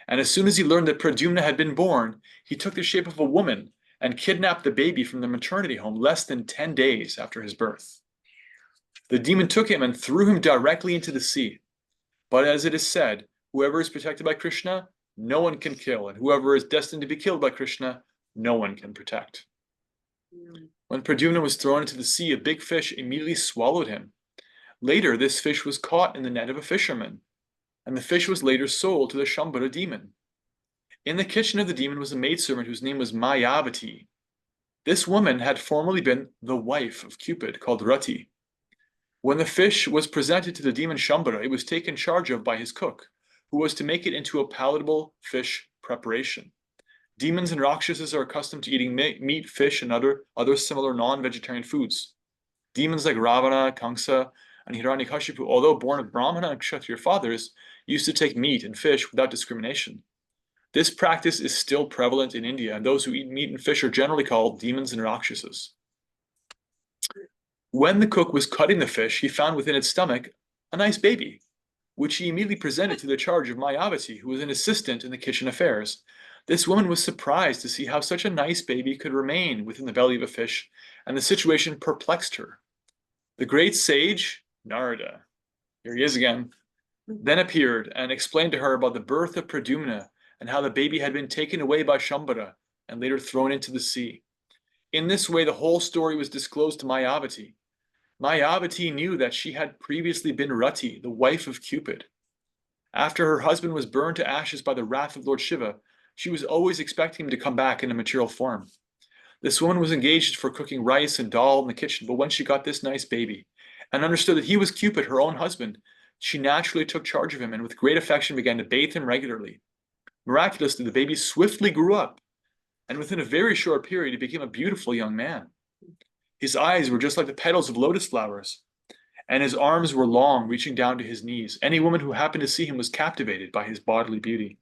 and as soon as he learned that Pradyumna had been born, he took the shape of a woman and kidnapped the baby from the maternity home less than 10 days after his birth. The demon took him and threw him directly into the sea. But as it is said, whoever is protected by Krishna, no one can kill, and whoever is destined to be killed by Krishna, no one can protect. When Pradyumna was thrown into the sea, a big fish immediately swallowed him. Later, this fish was caught in the net of a fisherman, and the fish was later sold to the Shambhara demon. In the kitchen of the demon was a maidservant whose name was Mayavati. This woman had formerly been the wife of Cupid, called Rati. When the fish was presented to the demon Shambhara, it was taken charge of by his cook, who was to make it into a palatable fish preparation. Demons and Rakshasas are accustomed to eating meat, fish, and other similar non-vegetarian foods. Demons like Ravana, Kamsa, and Hiranyakashipu, although born of Brahmana and Kshatriya fathers, used to take meat and fish without discrimination. This practice is still prevalent in India, and those who eat meat and fish are generally called demons and Rakshasas. When the cook was cutting the fish, he found within its stomach a nice baby, which he immediately presented to the charge of Mayavati, who was an assistant in the kitchen affairs. This woman was surprised to see how such a nice baby could remain within the belly of a fish, and the situation perplexed her. The great sage, Narada, here he is again, then appeared and explained to her about the birth of Pradyumna and how the baby had been taken away by Shambhara and later thrown into the sea. In this way, the whole story was disclosed to Mayavati. Mayavati knew that she had previously been Rati, the wife of Cupid. After her husband was burned to ashes by the wrath of Lord Shiva, she was always expecting him to come back in a material form. This woman was engaged for cooking rice and dal in the kitchen, but when she got this nice baby and understood that he was Cupid, her own husband, she naturally took charge of him and with great affection began to bathe him regularly. Miraculously, the baby swiftly grew up, and within a very short period, he became a beautiful young man. His eyes were just like the petals of lotus flowers, and his arms were long, reaching down to his knees. Any woman who happened to see him was captivated by his bodily beauty.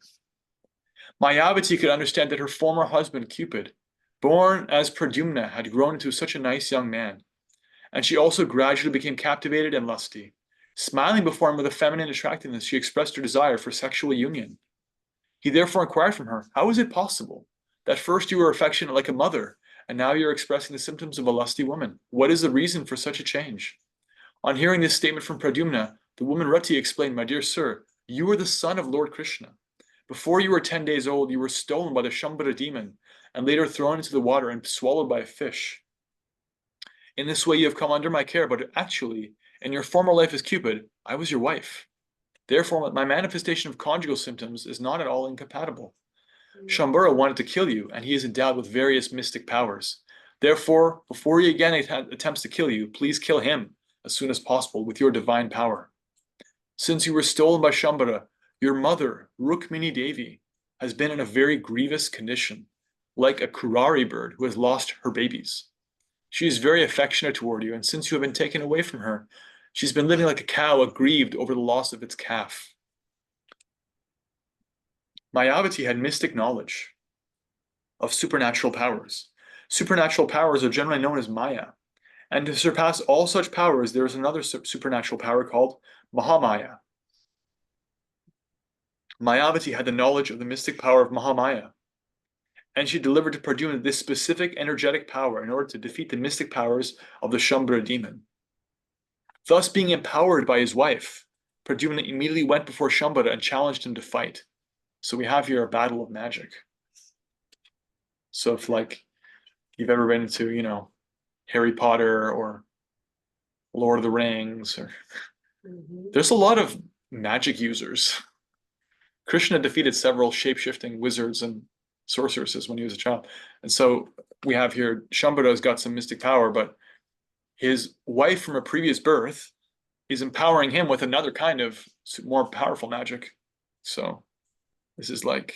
Mayavati could understand that her former husband, Cupid, born as Pradyumna, had grown into such a nice young man, and she also gradually became captivated and lusty. Smiling before him with a feminine attractiveness, she expressed her desire for sexual union. He therefore inquired from her, "How is it possible that first you were affectionate like a mother, and now you're expressing the symptoms of a lusty woman? What is the reason for such a change?" On hearing this statement from Pradyumna, the woman Rati explained, "My dear sir, you are the son of Lord Krishna. Before you were 10 days old, you were stolen by the Shambhara demon, and later thrown into the water and swallowed by a fish. In this way you have come under my care, but actually, in your former life as Cupid, I was your wife. Therefore, my manifestation of conjugal symptoms is not at all incompatible. Shambhara wanted to kill you, and he is endowed with various mystic powers. Therefore, before he again attempts to kill you, please kill him as soon as possible with your divine power. Since you were stolen by Shambhara, your mother, Rukmini Devi, has been in a very grievous condition, like a kurari bird who has lost her babies. She is very affectionate toward you, and since you have been taken away from her, she's been living like a cow aggrieved over the loss of its calf. Mayavati had mystic knowledge of supernatural powers. Supernatural powers are generally known as Maya, and to surpass all such powers, there is another supernatural power called Mahamaya. Mayavati had the knowledge of the mystic power of Mahamaya, and she delivered to Pradyumna this specific energetic power in order to defeat the mystic powers of the Shambhara demon. Thus, being empowered by his wife, Pradyumna immediately went before Shambhara and challenged him to fight. So we have here a battle of magic. So if like you've ever been to, Harry Potter or Lord of the Rings, or there's a lot of magic users. Krishna defeated several shape-shifting wizards and sorceresses when he was a child. And so we have here, Shambhara's got some mystic power, but his wife from a previous birth is empowering him with another kind of more powerful magic. So this is like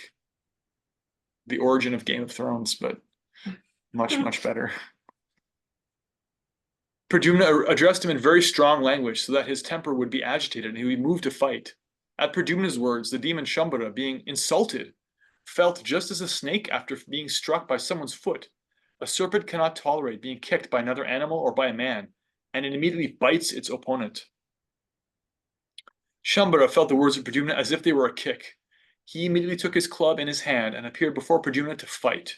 the origin of Game of Thrones, but much, much better. Pradyumna addressed him in very strong language so that his temper would be agitated and he would be moved to fight. At Pradyumna's words, the demon Shambhara, being insulted, felt just as a snake after being struck by someone's foot. A serpent cannot tolerate being kicked by another animal or by a man, and it immediately bites its opponent. Shambhara felt the words of Pradyumna as if they were a kick. He immediately took his club in his hand and appeared before Pradyumna to fight.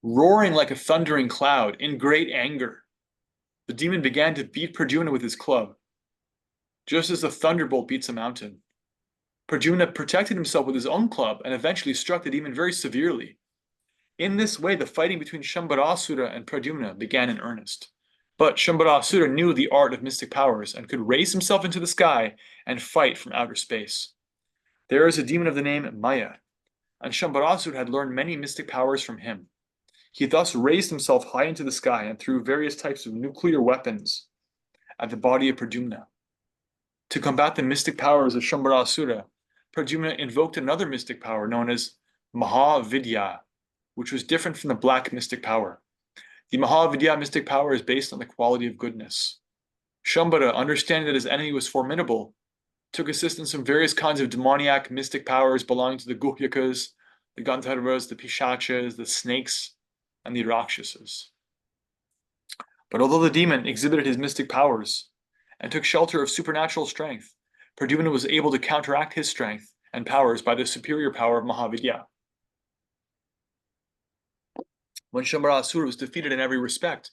Roaring like a thundering cloud, in great anger, the demon began to beat Pradyumna with his club, just as a thunderbolt beats a mountain. Pradyumna protected himself with his own club and eventually struck the demon very severely. In this way, the fighting between Shambharasura and Pradyumna began in earnest. But Shambharasura knew the art of mystic powers and could raise himself into the sky and fight from outer space. There is a demon of the name Maya, and Shambharasura had learned many mystic powers from him. He thus raised himself high into the sky and threw various types of nuclear weapons at the body of Pradyumna. To combat the mystic powers of Shambharasura, Pradyumna invoked another mystic power known as Mahavidya, which was different from the black mystic power. The Mahavidya mystic power is based on the quality of goodness. Shambhara, understanding that his enemy was formidable, took assistance from various kinds of demoniac mystic powers belonging to the Guhyakas, the Gandharvas, the Pishachas, the snakes, and the Rakshasas. But although the demon exhibited his mystic powers and took shelter of supernatural strength, Pradyumna was able to counteract his strength and powers by the superior power of Mahavidya. When Shambharasura was defeated in every respect,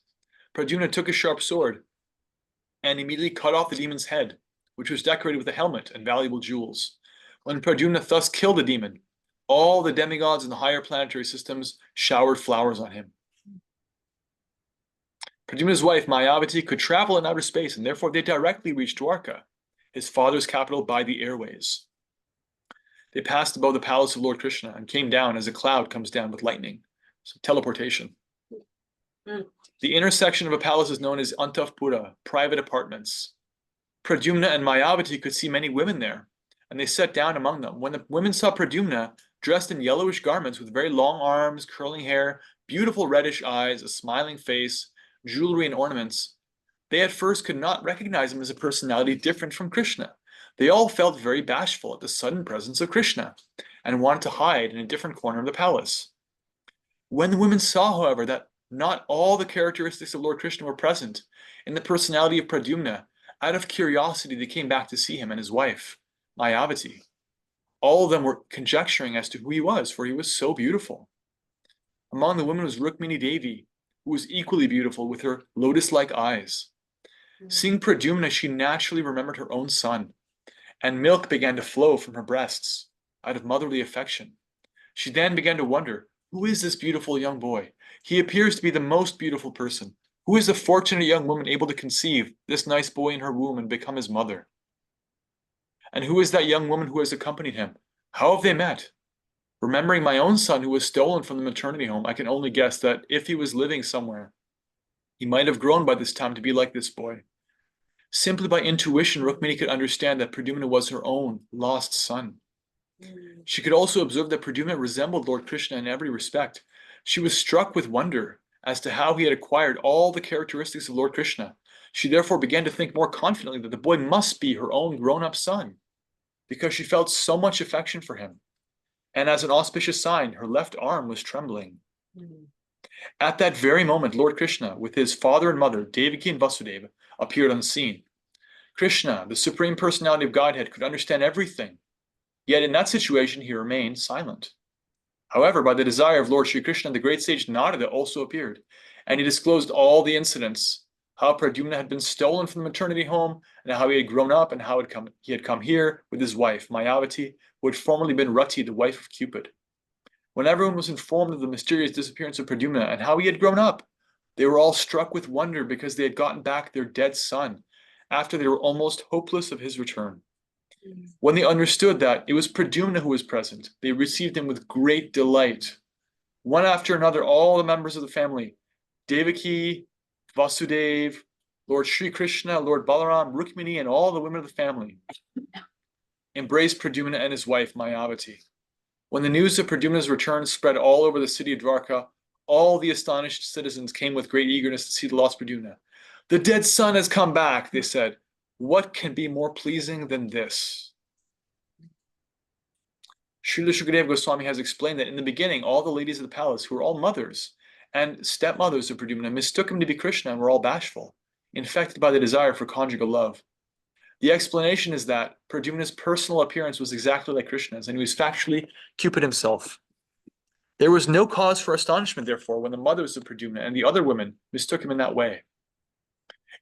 Pradyumna took a sharp sword and immediately cut off the demon's head, which was decorated with a helmet and valuable jewels. When Pradyumna thus killed the demon, all the demigods in the higher planetary systems showered flowers on him. Pradyumna's wife, Mayavati, could travel in outer space, and therefore they directly reached Dwarka, his father's capital, by the airways. They passed above the palace of Lord Krishna and came down as a cloud comes down with lightning. So teleportation. The intersection of a palace is known as Antavpura, private apartments. Pradyumna and Mayavati could see many women there, and they sat down among them. When the women saw Pradyumna, dressed in yellowish garments with very long arms, curling hair, beautiful reddish eyes, a smiling face, jewelry and ornaments, they at first could not recognize him as a personality different from Krishna. They all felt very bashful at the sudden presence of Krishna and wanted to hide in a different corner of the palace. When the women saw, however, that not all the characteristics of Lord Krishna were present in the personality of Pradyumna, out of curiosity they came back to see him and his wife, Mayavati. All of them were conjecturing as to who he was, for he was so beautiful. Among the women was Rukmini Devi, who was equally beautiful with her lotus-like eyes. Seeing Pradyumna, she naturally remembered her own son, and milk began to flow from her breasts out of motherly affection. She then began to wonder, who is this beautiful young boy? He appears to be the most beautiful person. Who is the fortunate young woman able to conceive this nice boy in her womb and become his mother? And who is that young woman who has accompanied him? How have they met? Remembering my own son who was stolen from the maternity home, I can only guess that if he was living somewhere, he might have grown by this time to be like this boy. Simply by intuition, Rukmini could understand that Pradyumna was her own lost son. She could also observe that Pradyumna resembled Lord Krishna in every respect. She was struck with wonder as to how he had acquired all the characteristics of Lord Krishna. She therefore began to think more confidently that the boy must be her own grown-up son, because she felt so much affection for him. And as an auspicious sign, her left arm was trembling. At that very moment, Lord Krishna, with his father and mother, Devaki and Vasudeva, appeared on the scene. Krishna, the Supreme Personality of Godhead, could understand everything. Yet in that situation, he remained silent. However, by the desire of Lord Sri Krishna, the great sage Narada also appeared, and he disclosed all the incidents, how Pradyumna had been stolen from the maternity home, and how he had grown up, and how he had come here with his wife, Mayavati, who had formerly been Rati, the wife of Cupid. When everyone was informed of the mysterious disappearance of Pradyumna and how he had grown up, they were all struck with wonder because they had gotten back their dead son after they were almost hopeless of his return. When they understood that it was Pradyumna who was present, they received him with great delight. One after another, all the members of the family, Devaki, Vasudeva, Lord Sri Krishna, Lord Balaram, Rukmini, and all the women of the family, embraced Pradyumna and his wife, Mayavati. When the news of Pradyumna's return spread all over the city of Dwarka, all the astonished citizens came with great eagerness to see the lost Pradyumna. The dead son has come back, they said. What can be more pleasing than this? Srila Shukadeva Goswami has explained that in the beginning, all the ladies of the palace, who were all mothers and stepmothers of Pradyumna, mistook him to be Krishna and were all bashful, infected by the desire for conjugal love. The explanation is that Pradyumna's personal appearance was exactly like Krishna's, and he was factually Cupid himself. There was no cause for astonishment, therefore, when the mothers of Pradyumna and the other women mistook him in that way.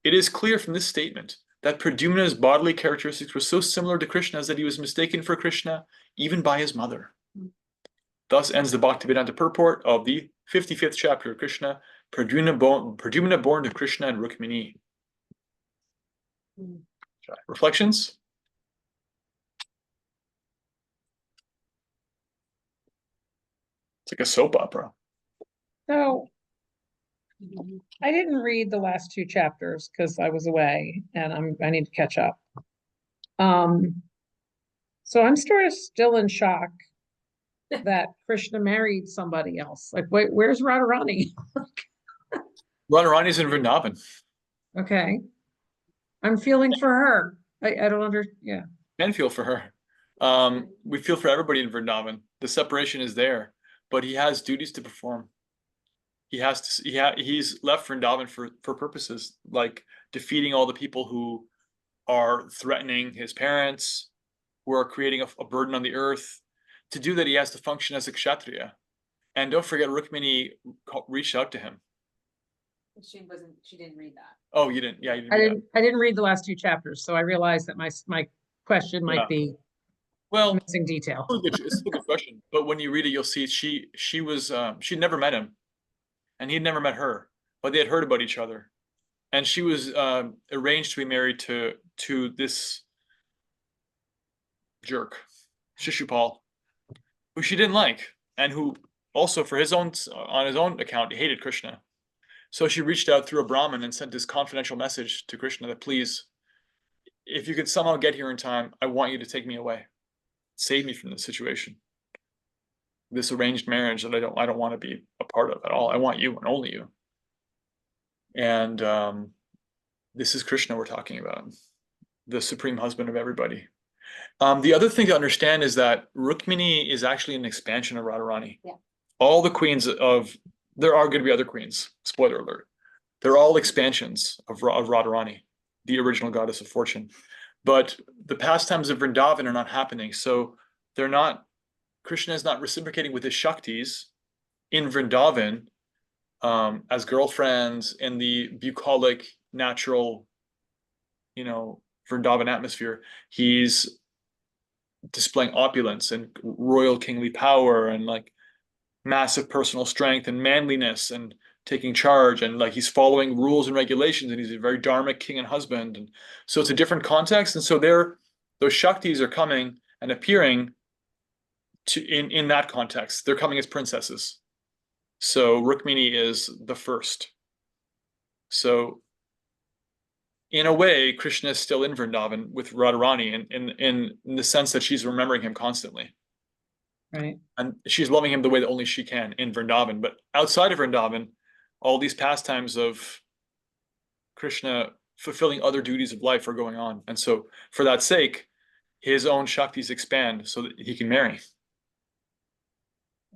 It is clear from this statement that Pradyumna's bodily characteristics were so similar to Krishna's that he was mistaken for Krishna even by his mother. Thus ends the Bhaktivedanta purport of the 55th chapter of Krishna, Pradyumna born to Krishna and Rukmini. Reflections? It's like a soap opera. So I didn't read the last two chapters because I was away and I need to catch up. So I'm sort of still in shock that Krishna married somebody else. Like, wait, where's Radharani? Radharani's in Vrindavan. Okay. I'm feeling for her. I don't yeah. And feel for her. We feel for everybody in Vrindavan. The separation is there, but he has duties to perform. He's left Vrindavan for purposes like defeating all the people who are threatening his parents, who are creating a burden on the earth. To do that, he has to function as a kshatriya. And don't forget, Rukmini reached out to him. She didn't read that. Oh, you didn't? Yeah, you didn't. I didn't read the last two chapters, so I realized that my question might be missing detail. It's a good question. But when you read it, you'll see she'd never met him, and he'd never met her, but they had heard about each other, and she was arranged to be married to this jerk, Shishupal, who she didn't like, and who also on his own account hated Krishna. So she reached out through a Brahmin and sent this confidential message to Krishna that, please, if you could somehow get here in time, I want you to take me away. Save me from this situation. This arranged marriage that I don't want to be a part of at all. I want you and only you. And this is Krishna we're talking about, the supreme husband of everybody. The other thing to understand is that Rukmini is actually an expansion of Radharani. Yeah. All the queens there are going to be other queens, spoiler alert. They're all expansions of Radharani, the original goddess of fortune. But the pastimes of Vrindavan are not happening. So Krishna is not reciprocating with his Shaktis in Vrindavan as girlfriends in the bucolic, natural, Vrindavan atmosphere. He's displaying opulence and royal kingly power and like massive personal strength and manliness and taking charge, and like he's following rules and regulations, and he's a very dharmic king and husband. And so it's a different context. And so those Shaktis are coming and appearing in that context. They're coming as princesses. So Rukmini is the first. So in a way, Krishna is still in Vrindavan with Radharani in the sense that she's remembering him constantly. Right. And she's loving him the way that only she can in Vrindavan. But outside of Vrindavan, all these pastimes of Krishna fulfilling other duties of life are going on. And so for that sake, his own Shaktis expand so that he can marry.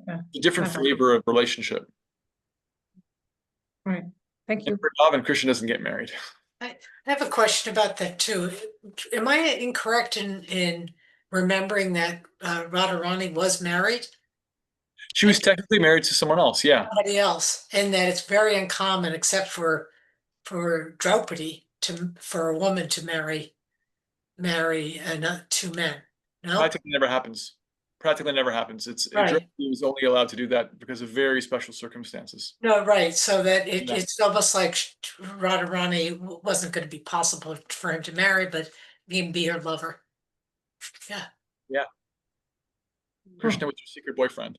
Yeah. A different flavor of relationship. Right. Thank In you. Vrindavan, Krishna doesn't get married. I have a question about that too. Am I incorrect in remembering that Radharani was married? She was technically married to someone else, yeah. Somebody else, and that it's very uncommon, except for Draupadi, for a woman to marry two men. No, Practically never happens. Practically never happens. Right. Draupadi was only allowed to do that because of very special circumstances. no, right. So that Yeah. it's almost like Radharani wasn't going to be possible for him to marry, but he can be her lover. Yeah. Krishna was her secret boyfriend.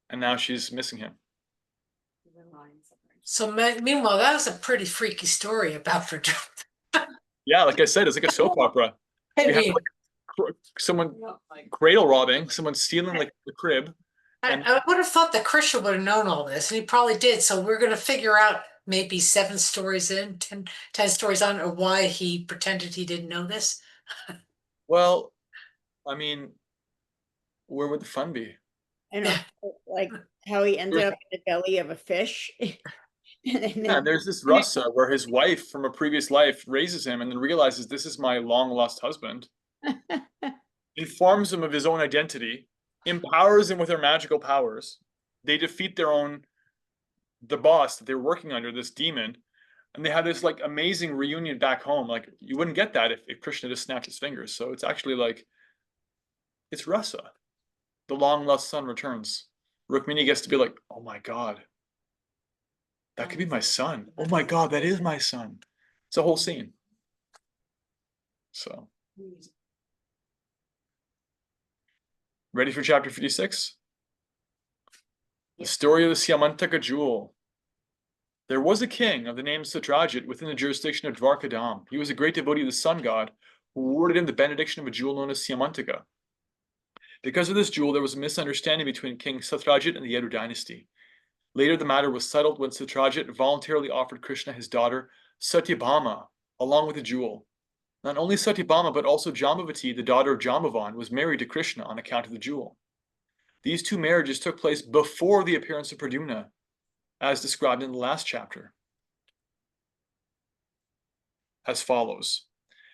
And now she's missing him. So meanwhile, that was a pretty freaky story about Radharani. Yeah, like I said, it's like a soap opera. I You have mean, someone cradle robbing, someone stealing like the crib. And I would have thought that Krishna would have known all this, and he probably did. So we're going to figure out maybe 7 stories in, 10 stories on, or why he pretended he didn't know this. well, I mean, where would the fun be? And like how he ended up in the belly of a fish. And then Yeah, there's this rasa where his wife from a previous life raises him and then realizes this is my long lost husband, informs him of his own identity, empowers him with her magical powers. They defeat the boss that they're working under, this demon, and they have this like amazing reunion back home. Like you wouldn't get that if Krishna just snapped his fingers. So it's actually like, it's rasa. The long lost son returns. Rukmini gets to be like, oh my God, that could be my son. Oh my God, that is my son. It's a whole scene. So, ready for chapter 56? The story of the Syamantaka jewel. There was a king of the name Satrajit within the jurisdiction of Dwarkadam. He was a great devotee of the sun god who awarded him the benediction of a jewel known as Syamantaka. Because of this jewel, there was a misunderstanding between King Satrajit and the Yedu dynasty. Later, the matter was settled when Satrajit voluntarily offered Krishna his daughter Satyabhama, along with the jewel. Not only Satyabhama, but also Jambavati, the daughter of Jambavan, was married to Krishna on account of the jewel. These 2 marriages took place before the appearance of Pradyumna, as described in the last chapter, as follows.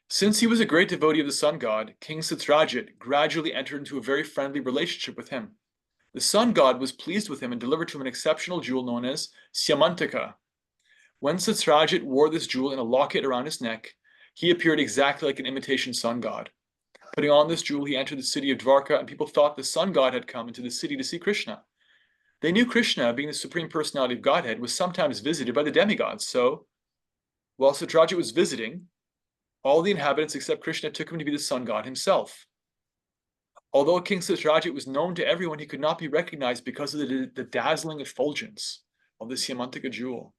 Since he was a great devotee of the sun god, King Satrajit gradually entered into a very friendly relationship with him. The sun god was pleased with him and delivered to him an exceptional jewel known as Syamantaka. When Satrajit wore this jewel in a locket around his neck, he appeared exactly like an imitation sun god. Putting on this jewel, he entered the city of Dwarka, and people thought the sun god had come into the city to see Krishna. They knew Krishna, being the supreme personality of Godhead, was sometimes visited by the demigods. So, while Satrajit was visiting, all the inhabitants except Krishna took him to be the sun god himself. Although King Satrajit was known to everyone, he could not be recognized because of the dazzling effulgence of the Syamantaka jewel.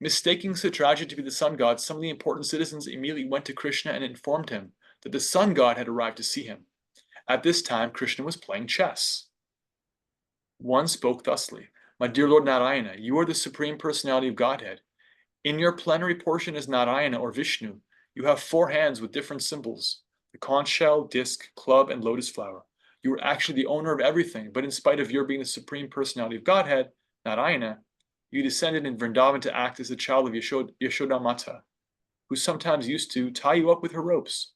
Mistaking Satrajit to be the sun god, some of the important citizens immediately went to Krishna and informed him that the sun god had arrived to see him. At this time, Krishna was playing chess. One spoke thusly, "My dear Lord Narayana, you are the supreme personality of Godhead. In your plenary portion as Narayana or Vishnu, you have 4 hands with different symbols, the conch shell, disc, club, and lotus flower. You are actually the owner of everything, but in spite of your being the supreme personality of Godhead, Narayana, you descended in Vrindavan to act as a child of Yashoda Mata, who sometimes used to tie you up with her ropes,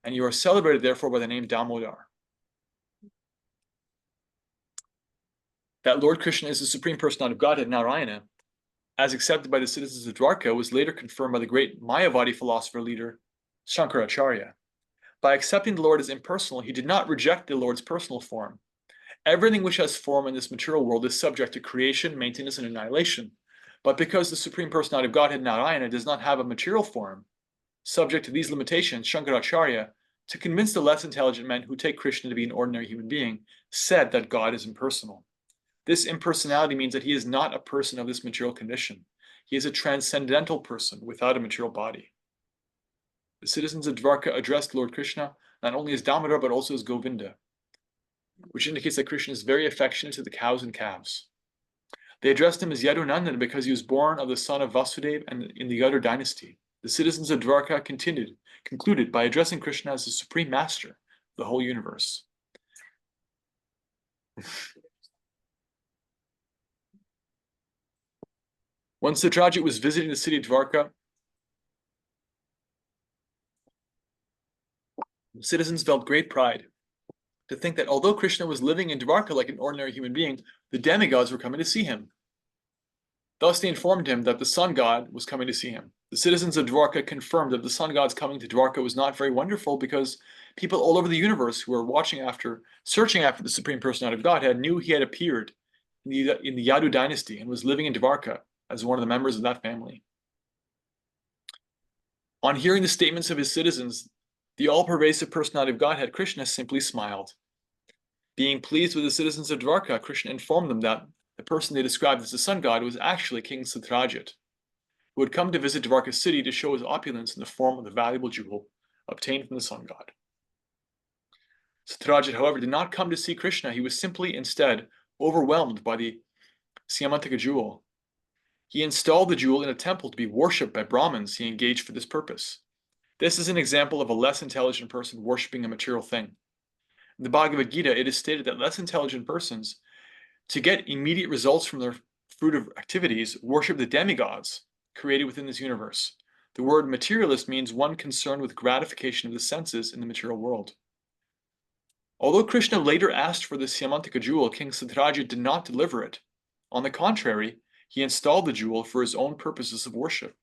and you are celebrated therefore by the name Damodar." That Lord Krishna is the supreme personality of Godhead, Narayana, as accepted by the citizens of Dwarka, was later confirmed by the great Mayavadi philosopher leader Shankaracharya. By accepting the Lord as impersonal, he did not reject the Lord's personal form. Everything which has form in this material world is subject to creation, maintenance, and annihilation. But because the Supreme Personality of Godhead, Narayana, does not have a material form, subject to these limitations, Shankaracharya, to convince the less intelligent men who take Krishna to be an ordinary human being, said that God is impersonal. This impersonality means that he is not a person of this material condition. He is a transcendental person without a material body. The citizens of Dvarka addressed Lord Krishna not only as Damodar but also as Govinda, which indicates that Krishna is very affectionate to the cows and calves. They addressed him as Yadunandan because he was born of the son of Vasudeva and in the Yadu dynasty. The citizens of Dvarka concluded by addressing Krishna as the supreme master of the whole universe. When Satyajit was visiting the city of Dvarka, the citizens felt great pride to think that although Krishna was living in Dvarka like an ordinary human being, the demigods were coming to see him. Thus they informed him that the sun god was coming to see him. The citizens of Dvarka confirmed that the sun god's coming to Dvarka was not very wonderful because people all over the universe who were searching after the Supreme Personality of Godhead knew he had appeared in the Yadu dynasty and was living in Dvarka as one of the members of that family. On hearing the statements of his citizens, the all-pervasive personality of Godhead, Krishna, simply smiled. Being pleased with the citizens of Dvarka, Krishna informed them that the person they described as the sun god was actually King Satyajit, who had come to visit Dvarka city to show his opulence in the form of the valuable jewel obtained from the sun god. Satyajit, however, did not come to see Krishna. He was simply instead overwhelmed by the Syamantaka jewel. He installed the jewel in a temple to be worshipped by Brahmins he engaged for this purpose. This is an example of a less intelligent person worshipping a material thing. In the Bhagavad Gita, it is stated that less intelligent persons, to get immediate results from their fruitive activities, worship the demigods created within this universe. The word materialist means one concerned with gratification of the senses in the material world. Although Krishna later asked for the Syamantaka jewel, King Satyajit did not deliver it. On the contrary, he installed the jewel for his own purposes of worship.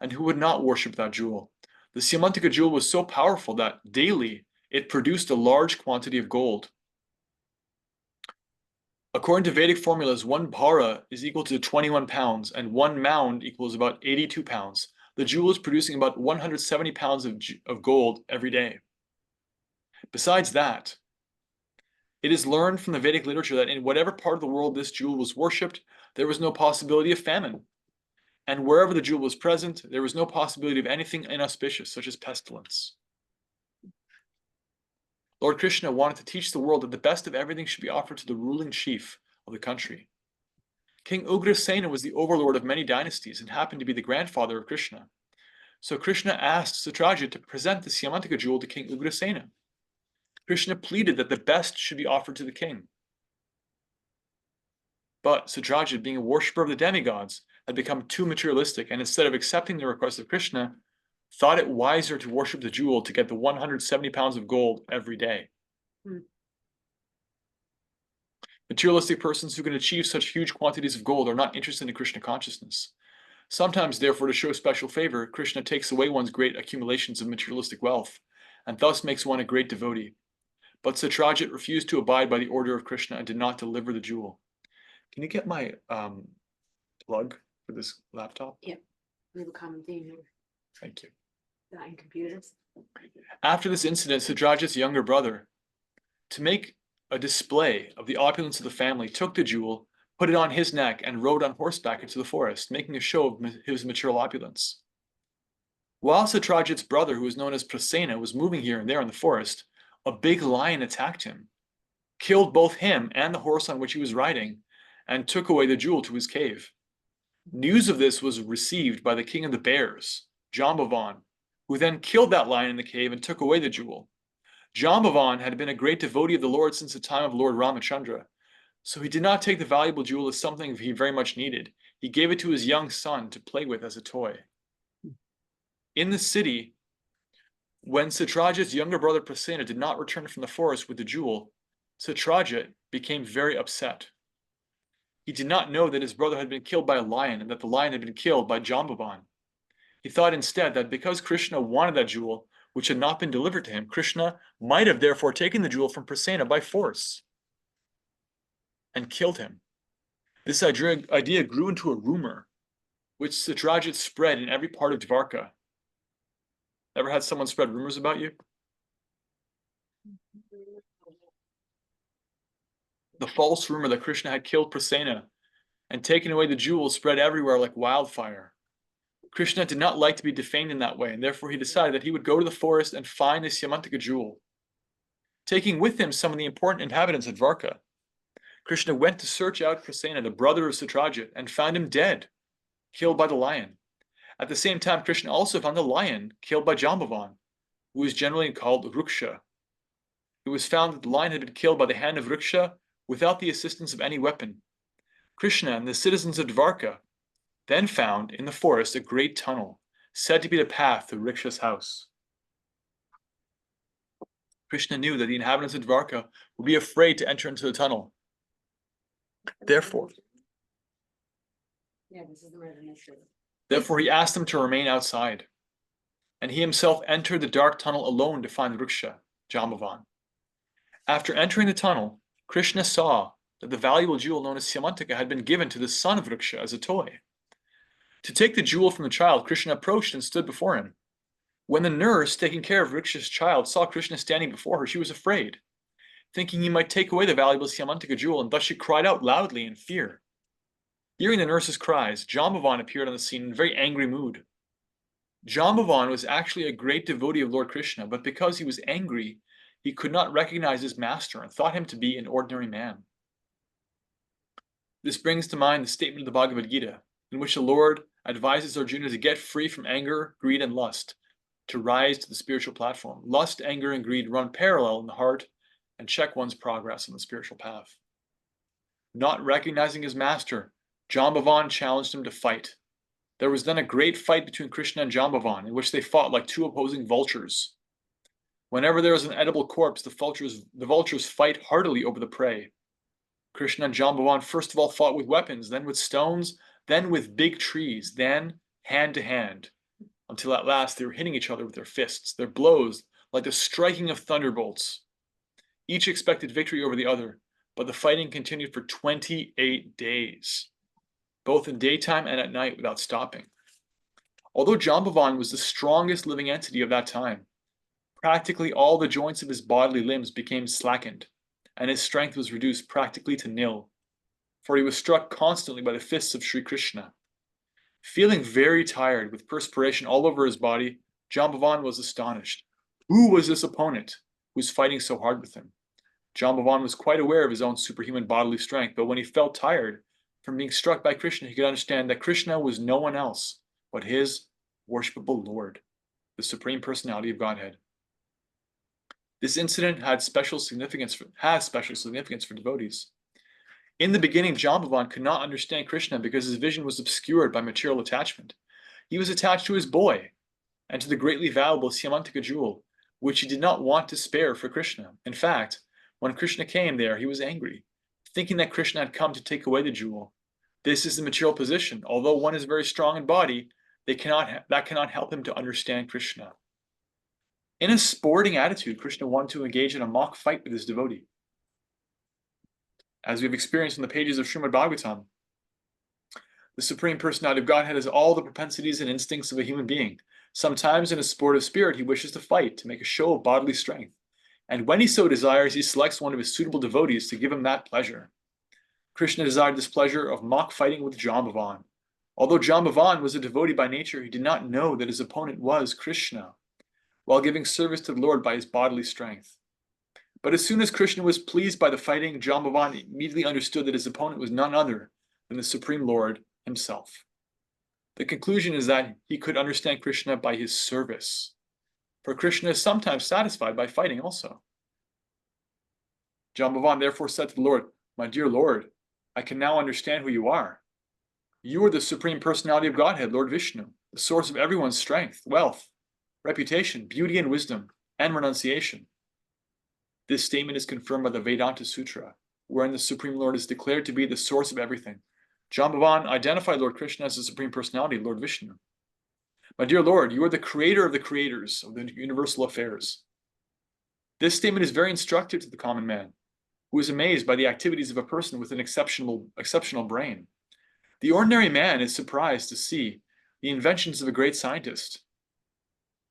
And who would not worship that jewel? The Syamantaka jewel was so powerful that daily it produced a large quantity of gold. According to Vedic formulas, 1 bhara is equal to 21 pounds, and 1 mound equals about 82 pounds. The jewel is producing about 170 pounds of gold every day. Besides that, it is learned from the Vedic literature that in whatever part of the world this jewel was worshipped, there was no possibility of famine. And wherever the jewel was present, there was no possibility of anything inauspicious, such as pestilence. Lord Krishna wanted to teach the world that the best of everything should be offered to the ruling chief of the country. King Ugrasena was the overlord of many dynasties and happened to be the grandfather of Krishna. So Krishna asked Satyajit to present the Syamantaka jewel to King Ugrasena. Krishna pleaded that the best should be offered to the king. But Satyajit, being a worshipper of the demigods, had become too materialistic, and instead of accepting the request of Krishna, thought it wiser to worship the jewel to get the 170 pounds of gold every day. Materialistic persons who can achieve such huge quantities of gold are not interested in Krishna consciousness. Sometimes, therefore, to show special favor, Krishna takes away one's great accumulations of materialistic wealth, and thus makes one a great devotee. But Satyajit refused to abide by the order of Krishna and did not deliver the jewel. Can you get my plug for this laptop? Yep. We have a common theme here. Thank you. Design computers. After this incident, Satyajit's younger brother, to make a display of the opulence of the family, took the jewel, put it on his neck, and rode on horseback into the forest, making a show of his material opulence. While Satyajit's brother, who was known as Prasena, was moving here and there in the forest, a big lion attacked him, killed both him and the horse on which he was riding, and took away the jewel to his cave. News of this was received by the king of the bears, Jambavan, who then killed that lion in the cave and took away the jewel. Jambavan had been a great devotee of the Lord since the time of Lord Ramachandra, so he did not take the valuable jewel as something he very much needed. He gave it to his young son to play with as a toy. In the city, when Satyajit's younger brother Prasena did not return from the forest with the jewel, Satyajit became very upset. He did not know that his brother had been killed by a lion and that the lion had been killed by Jambavan. He thought instead that because Krishna wanted that jewel, which had not been delivered to him, Krishna might have therefore taken the jewel from Prasena by force. and killed him. This idea grew into a rumor, which Satyajit spread in every part of Dvarka. Ever had someone spread rumors about you? The false rumor that Krishna had killed Prasenna and taken away the jewels spread everywhere like wildfire. Krishna did not like to be defamed in that way, and therefore he decided that he would go to the forest and find the Syamantaka jewel. Taking with him some of the important inhabitants of Dvarka, Krishna went to search out Prasenna, the brother of Satyajit, and found him dead, killed by the lion. At the same time, Krishna also found the lion killed by Jambavan, who is generally called Ruksha. It was found that the lion had been killed by the hand of Ruksha without the assistance of any weapon. Krishna and the citizens of Dvarka then found in the forest a great tunnel, said to be the path to Ruksha's house. Krishna knew that the inhabitants of Dvarka would be afraid to enter into the tunnel. Therefore, he asked them to remain outside, and he himself entered the dark tunnel alone to find Ruksha, Jambavan. After entering the tunnel, Krishna saw that the valuable jewel known as Syamantaka had been given to the son of Ruksha as a toy. To take the jewel from the child, Krishna approached and stood before him. When the nurse taking care of Ruksha's child saw Krishna standing before her, she was afraid, thinking he might take away the valuable Syamantaka jewel, and thus she cried out loudly in fear. Hearing the nurse's cries, Jambavan appeared on the scene in a very angry mood. Jambavan was actually a great devotee of Lord Krishna, but because he was angry, he could not recognize his master and thought him to be an ordinary man. This brings to mind the statement of the Bhagavad Gita, in which the Lord advises Arjuna to get free from anger, greed, and lust, to rise to the spiritual platform. Lust, anger, and greed run parallel in the heart and check one's progress on the spiritual path. Not recognizing his master, Jambavan challenged him to fight. There was then a great fight between Krishna and Jambavan, in which they fought like two opposing vultures. Whenever there is an edible corpse, the vultures fight heartily over the prey. Krishna and Jambavan first of all fought with weapons, then with stones, then with big trees, then hand to hand, until at last they were hitting each other with their fists, their blows like the striking of thunderbolts. Each expected victory over the other, but the fighting continued for 28 days, both in daytime and at night without stopping. Although Jambavan was the strongest living entity of that time, practically all the joints of his bodily limbs became slackened, and his strength was reduced practically to nil, for he was struck constantly by the fists of Sri Krishna. Feeling very tired, with perspiration all over his body, Jambavan was astonished. Who was this opponent who was fighting so hard with him? Jambavan was quite aware of his own superhuman bodily strength, but when he felt tired from being struck by Krishna, he could understand that Krishna was no one else but his worshipable Lord, the Supreme Personality of Godhead. This incident has special significance for devotees. In the beginning, Jambavan could not understand Krishna because his vision was obscured by material attachment. He was attached to his boy and to the greatly valuable Syamantaka jewel, which he did not want to spare for Krishna. In fact, when Krishna came there, he was angry, thinking that Krishna had come to take away the jewel. This is the material position. Although one is very strong in body, that cannot help him to understand Krishna. In a sporting attitude, Krishna wanted to engage in a mock fight with his devotee. As we have experienced in the pages of Srimad Bhagavatam, the Supreme Personality of Godhead has all the propensities and instincts of a human being. Sometimes in a sportive spirit, he wishes to fight, to make a show of bodily strength. And when he so desires, he selects one of his suitable devotees to give him that pleasure. Krishna desired this pleasure of mock fighting with Jambavan. Although Jambavan was a devotee by nature, he did not know that his opponent was Krishna, while giving service to the Lord by his bodily strength. But as soon as Krishna was pleased by the fighting, Jambavan immediately understood that his opponent was none other than the Supreme Lord himself. The conclusion is that he could understand Krishna by his service, for Krishna is sometimes satisfied by fighting also. Jambavan therefore said to the Lord, "My dear Lord, I can now understand who you are. You are the Supreme Personality of Godhead, Lord Vishnu, the source of everyone's strength, wealth, reputation, beauty, and wisdom, and renunciation." This statement is confirmed by the Vedanta Sutra, wherein the Supreme Lord is declared to be the source of everything. Jambavan identified Lord Krishna as the Supreme Personality, Lord Vishnu. "My dear Lord, you are the creator of the creators of the universal affairs." This statement is very instructive to the common man, who is amazed by the activities of a person with an exceptional brain. The ordinary man is surprised to see the inventions of a great scientist.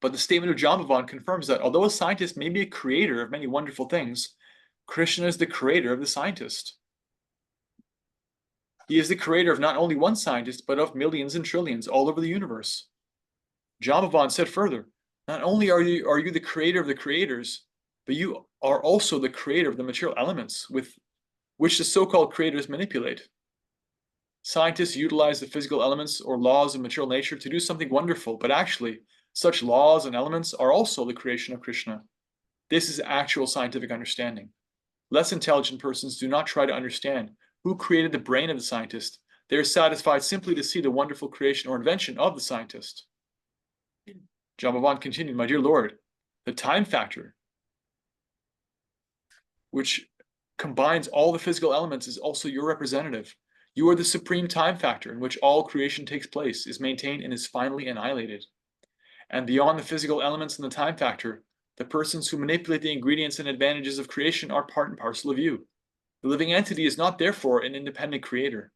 But the statement of Jambavan confirms that although a scientist may be a creator of many wonderful things, Krishna is the creator of the scientist. He is the creator of not only one scientist, but of millions and trillions all over the universe. Jambavan said further, not only are you the creator of the creators, but you are also the creator of the material elements with which the so-called creators manipulate. Scientists utilize the physical elements or laws of material nature to do something wonderful, but actually, such laws and elements are also the creation of Krishna. This is actual scientific understanding. Less intelligent persons do not try to understand who created the brain of the scientist. They are satisfied simply to see the wonderful creation or invention of the scientist. Jambavan continued, my dear Lord, the time factor, which combines all the physical elements, is also your representative. You are the supreme time factor in which all creation takes place, is maintained, and is finally annihilated. And beyond the physical elements and the time factor, the persons who manipulate the ingredients and advantages of creation are part and parcel of you. The living entity is not therefore an independent creator.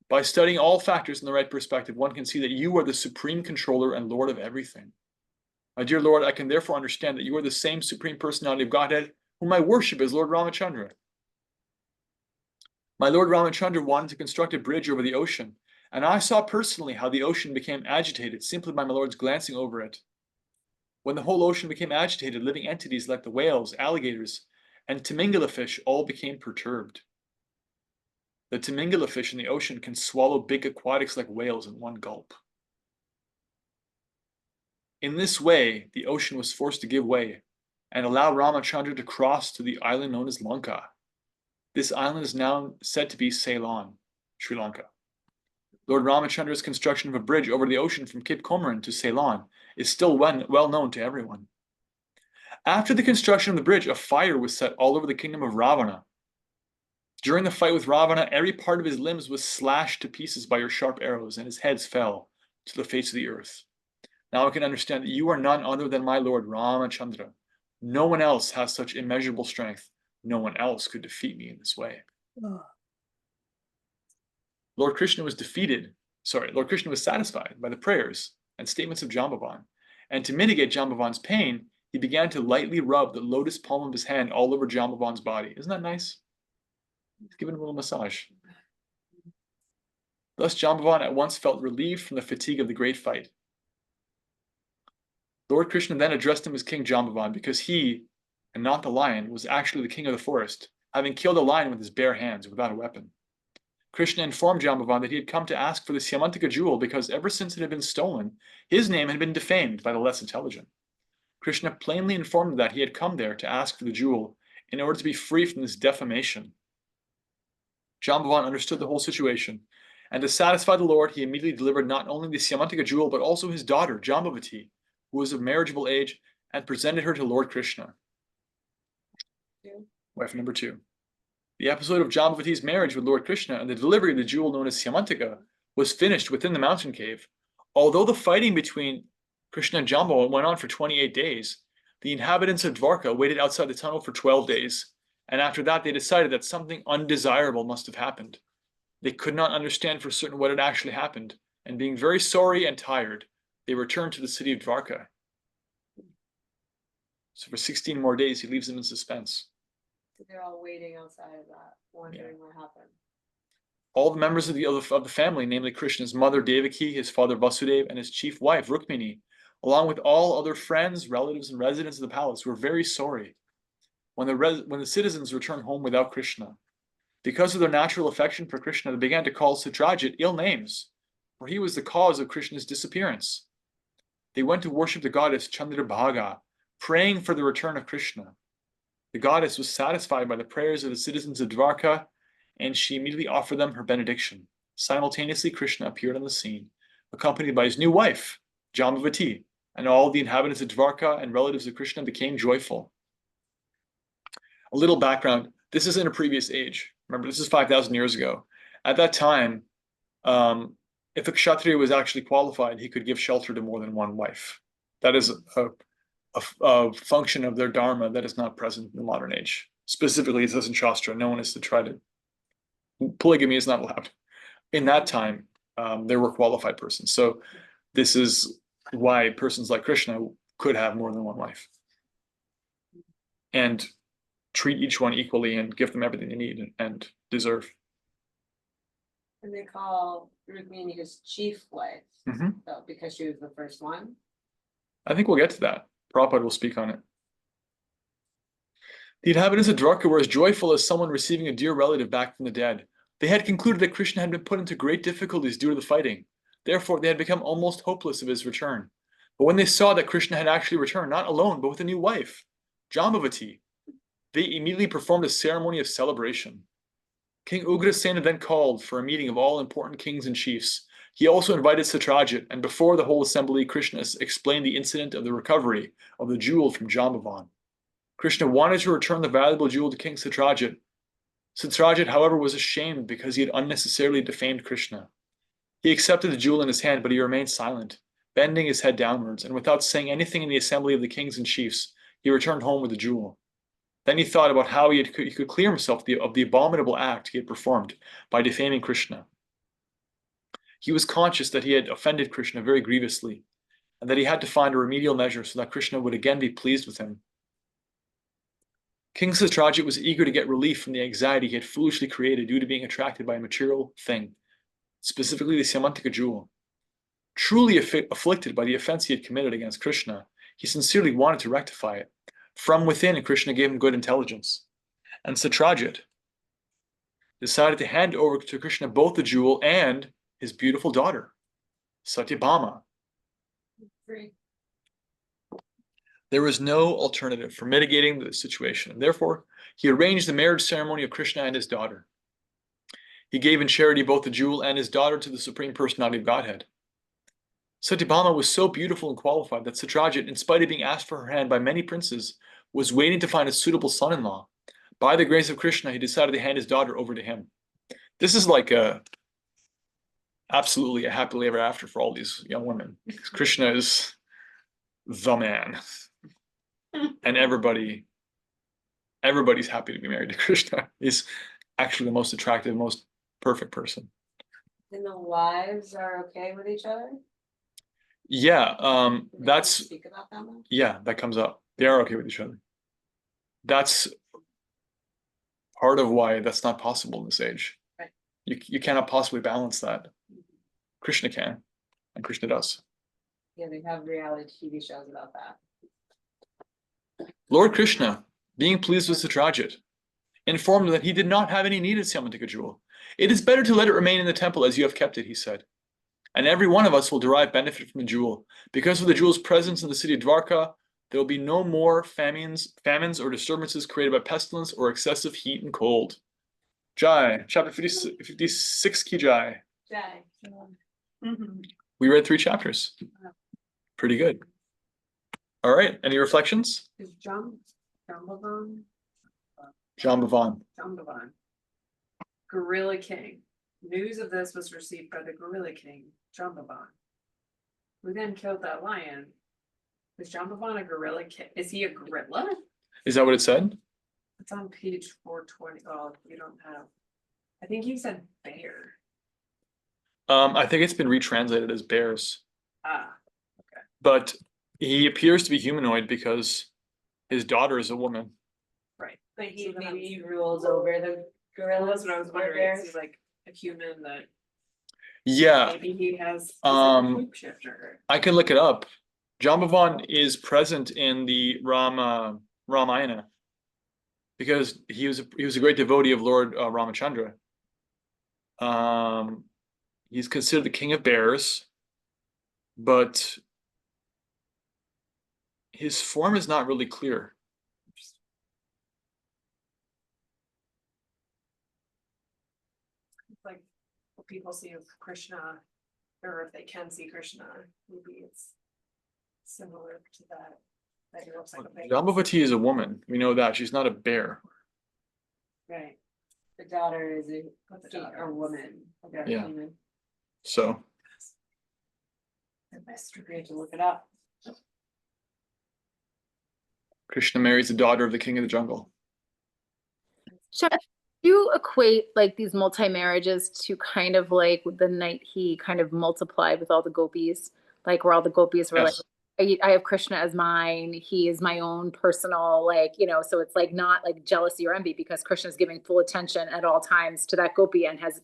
By studying all factors in the right perspective, one can see that you are the supreme controller and Lord of everything. My dear Lord, I can therefore understand that you are the same supreme personality of Godhead whom I worship as Lord Ramachandra. My Lord Ramachandra wanted to construct a bridge over the ocean, and I saw personally how the ocean became agitated simply by my Lord's glancing over it. When the whole ocean became agitated, living entities like the whales, alligators, and Timingala fish all became perturbed. The Timingala fish in the ocean can swallow big aquatics like whales in one gulp. In this way, the ocean was forced to give way and allow Ramachandra to cross to the island known as Lanka. This island is now said to be Ceylon, Sri Lanka. Lord Ramachandra's construction of a bridge over the ocean from Cape Comorin to Ceylon is still well known to everyone. After the construction of the bridge, a fire was set all over the kingdom of Ravana. During the fight with Ravana, every part of his limbs was slashed to pieces by your sharp arrows, and his heads fell to the face of the earth. Now I can understand that you are none other than my Lord Ramachandra. No one else has such immeasurable strength. No one else could defeat me in this way. Lord Krishna was satisfied by the prayers and statements of Jambavan, and to mitigate Jambavan's pain, he began to lightly rub the lotus palm of his hand all over Jambavan's body. Isn't that nice? He's giving him a little massage. Thus Jambavan at once felt relieved from the fatigue of the great fight. Lord Krishna then addressed him as King Jambavan because he, and not the lion, was actually the king of the forest, having killed a lion with his bare hands without a weapon. Krishna informed Jambavan that he had come to ask for the Syamantika jewel because ever since it had been stolen, his name had been defamed by the less intelligent. Krishna plainly informed him that he had come there to ask for the jewel in order to be free from this defamation. Jambavan understood the whole situation, and to satisfy the Lord, he immediately delivered not only the Syamantika jewel, but also his daughter, Jambavati, who was of marriageable age, and presented her to Lord Krishna. Wife number 2. The episode of Jambavati's marriage with Lord Krishna and the delivery of the jewel known as Syamantika was finished within the mountain cave. Although the fighting between Krishna and Jambavan went on for 28 days, the inhabitants of Dwarka waited outside the tunnel for 12 days, and after that they decided that something undesirable must have happened. They could not understand for certain what had actually happened, and being very sorry and tired, they returned to the city of Dwarka. So for 16 more days, he leaves them in suspense. So they're all waiting outside of that, wondering what happened. All the members of the family, namely Krishna's mother Devaki, his father Vasudeva, and his chief wife Rukmini, along with all other friends, relatives, and residents of the palace, were very sorry when the citizens returned home without Krishna. Because of their natural affection for Krishna, they began to call Satyajit ill names, for he was the cause of Krishna's disappearance. They went to worship the goddess Chandrabhaga, praying for the return of Krishna. The goddess was satisfied by the prayers of the citizens of Dwarka, and she immediately offered them her benediction. Simultaneously, Krishna appeared on the scene, accompanied by his new wife, Jambavati, and all the inhabitants of Dwarka and relatives of Krishna became joyful. A little background, this is in a previous age. Remember, this is 5,000 years ago. At that time, if a Kshatriya was actually qualified, he could give shelter to more than one wife. That is a function of their dharma that is not present in the modern age. Specifically, it says in Shastra, no one is to try to. Polygamy is not allowed. In that time, there were qualified persons. So this is why persons like Krishna could have more than one wife and treat each one equally and give them everything they need and deserve. And they call Rukmini his chief wife, Mhm. because she was the first one. I think we'll get to that. Prabhupada will speak on it. The inhabitants of Dwarka were as joyful as someone receiving a dear relative back from the dead. They had concluded that Krishna had been put into great difficulties due to the fighting. Therefore, they had become almost hopeless of his return. But when they saw that Krishna had actually returned, not alone, but with a new wife, Jambavati, they immediately performed a ceremony of celebration. King Ugrasena then called for a meeting of all important kings and chiefs. He also invited Satrajit, and before the whole assembly, Krishna explained the incident of the recovery of the jewel from Jambavan. Krishna wanted to return the valuable jewel to King Satrajit. Satrajit, however, was ashamed because he had unnecessarily defamed Krishna. He accepted the jewel in his hand, but he remained silent, bending his head downwards, and without saying anything in the assembly of the kings and chiefs, he returned home with the jewel. Then he thought about how he could clear himself of the abominable act he had performed by defaming Krishna. He was conscious that he had offended Krishna very grievously, and that he had to find a remedial measure so that Krishna would again be pleased with him. King Satrajit was eager to get relief from the anxiety he had foolishly created due to being attracted by a material thing, specifically the Samantika jewel. Truly afflicted by the offense he had committed against Krishna, he sincerely wanted to rectify it. From within, Krishna gave him good intelligence. And Satrajit decided to hand over to Krishna both the jewel and his beautiful daughter, Satyabhama. There was no alternative for mitigating the situation, and therefore he arranged the marriage ceremony of Krishna and his daughter. He gave in charity both the jewel and his daughter to the Supreme Personality of Godhead. Satyabhama was so beautiful and qualified that Satrajit, in spite of being asked for her hand by many princes, was waiting to find a suitable son-in-law. By the grace of Krishna, he decided to hand his daughter over to him. This is like absolutely a happily ever after for all these young women. Krishna is the man. And everybody's happy to be married to Krishna. He's actually the most attractive, most perfect person. And the wives are okay with each other? Yeah, They that's speak about that much? yeah, that comes up. They are okay with each other. That's part of why that's not possible in this age. Right. You cannot possibly balance that. Krishna can, and Krishna does. Yeah, they have reality TV shows about that. Lord Krishna, being pleased with Satrajit, informed him that he did not have any need of Samantika jewel. It is better to let it remain in the temple as you have kept it, he said. And every one of us will derive benefit from the jewel. Because of the jewel's presence in the city of Dwarka, there will be no more famines or disturbances created by pestilence or excessive heat and cold. Jai, chapter 56 ki Jai. Jai. We read 3 chapters. Pretty good. All right, any reflections? Is Jambavan? Jambavan. Jambavan. Gorilla King. News of this was received by the Gorilla King, Jambavan, who then killed that lion. Is Jambavan a gorilla king? Is he a gorilla? Is that what it said? It's on page 420. Oh, you don't have. I think he said bear. I think it's been retranslated as bears. Ah, But he appears to be humanoid because his daughter is a woman. right. But So then maybe he rules over the gorillas. That's what I was or wondering. Is bears. he like a human that Yeah, maybe he has he's like a shapeshifter? I can look it up. Jambavan is present in the Ramayana because he was a great devotee of Lord Ramachandra. He's considered the king of bears, but his form is not really clear. It's like what people see of Krishna, or if they can see Krishna, maybe it's similar to that. That he looks like a baby. Jambavati is a woman. We know that. She's not a bear. Right. The daughter is a daughter woman. Yeah. So The best way to look it up. Krishna marries the daughter of the king of the jungle. Chuck, do you equate like these multi-marriages to kind of like the night he kind of multiplied with all the gopis, like where all the gopis were Yes. like, I have Krishna as mine, he is my own personal, like, so it's like not like jealousy or envy because Krishna's giving full attention at all times to that gopi and has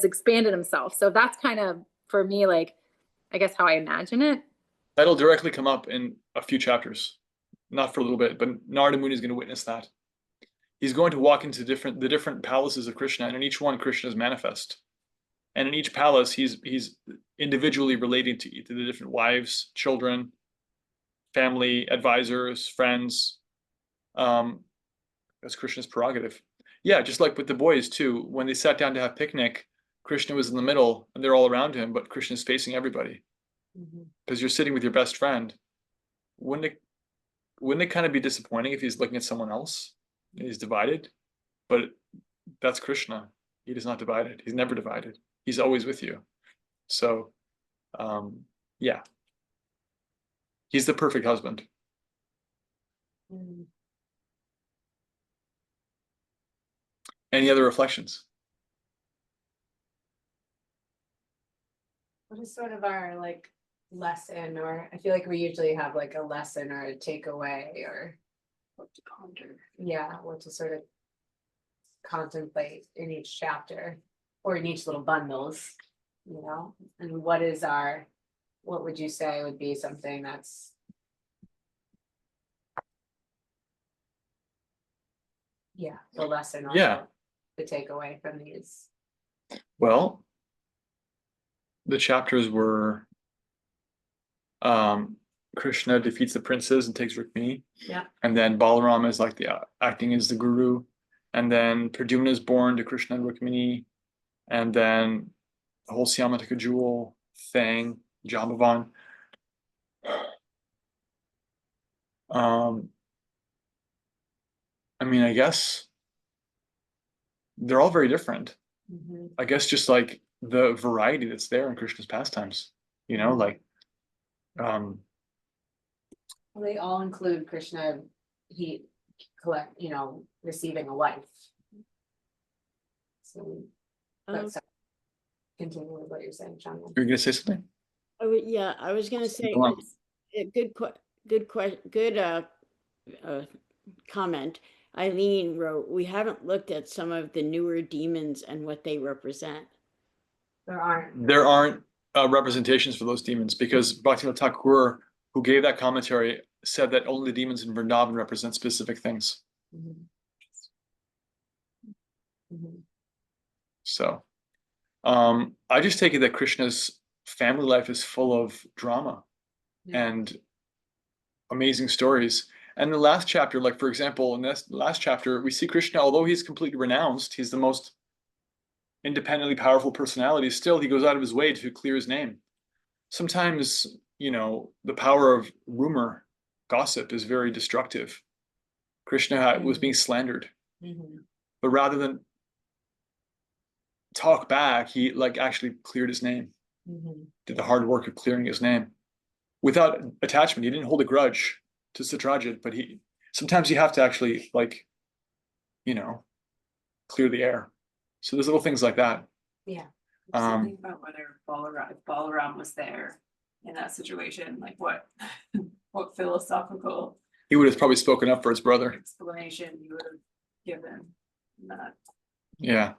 expanded himself. So that's kind of, for me, like, I guess how I imagine it. That'll directly come up in a few chapters, not for a little bit, but Narada Muni is going to witness that. He's going to walk into the different palaces of Krishna, and in each one, Krishna is manifest. And in each palace, he's individually relating to the different wives, children, family, advisors, friends. That's Krishna's prerogative. Yeah, just like with the boys too. When they sat down to have picnic, Krishna was in the middle, and they're all around him, but Krishna's facing everybody. Because you're sitting with your best friend. Wouldn't it kind of be disappointing if he's looking at someone else and he's divided? But that's Krishna. He is not divided. He's never divided. He's always with you. So, yeah. He's the perfect husband. Any other reflections? What is sort of our like lesson, or I feel like we usually have like a lesson or a takeaway or what to ponder. Yeah, what to sort of contemplate in each chapter or in each little bundles, and what would you say would be something that's the lesson or the takeaway from these? Well, the chapters were Krishna defeats the princes and takes Rukmini. Yeah. And then Balaram is like acting as the guru. And then Pradyumna is born to Krishna and Rukmini. And then the whole Syamataka jewel thing, Jambavan. I mean, I guess they're all very different. I guess just like the variety that's there in Krishna's pastimes, like They all include Krishna, receiving a wife. So let's continue with what you're saying, Chandra. You're gonna say something? Yeah, I was gonna say, Go on. good comment. Eileen wrote, we haven't looked at some of the newer demons and what they represent. There aren't. There aren't representations for those demons because Bhaktivinoda Thakur, who gave that commentary, said that only the demons in Vrindavan represent specific things. So I just take it that Krishna's family life is full of drama and amazing stories. And the last chapter, like for example, in this last chapter, we see Krishna, although he's completely renounced, he's the most independently powerful personality, still he goes out of his way to clear his name. Sometimes, the power of rumor, gossip is very destructive. Krishna was being slandered. But rather than talk back, he actually cleared his name. Did the hard work of clearing his name without attachment. He didn't hold a grudge to Satrajit, but sometimes you have to actually clear the air. So there's little things like that. Yeah. Think about whether Balaram was there in that situation, like what philosophical He would have probably spoken up for his brother. explanation you would have given that. Yeah.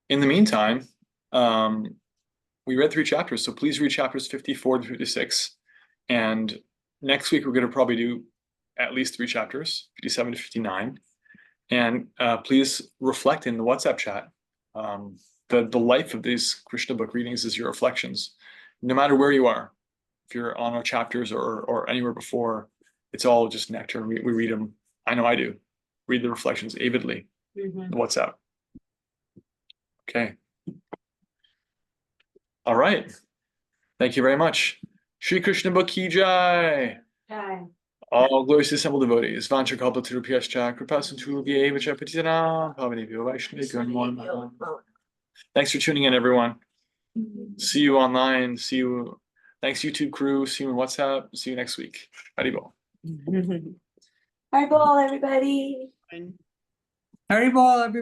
In the meantime, we read 3 chapters, so please read chapters 54 to 56. And next week, we're going to probably do at least 3 chapters, 57 to 59. And please reflect in the WhatsApp chat. The life of these Krishna book readings is your reflections. No matter where you are, if you're on our chapters or anywhere before, it's all just nectar. We read them. I know I do. Read the reflections avidly. The WhatsApp. Okay. All right. Thank you very much. Shri Krishna Book Ki Jai. All glories to assembled devotees. Vancha kalpa tirupyascha kripasantu vyevacha patitanam pavanebhyo vaishnavibhyo namo namaha. Thanks for tuning in, everyone. See you online. See you. Thanks, YouTube crew. See you on WhatsApp. See you next week. Haribol. Haribol, everybody. Harry Ball, everybody.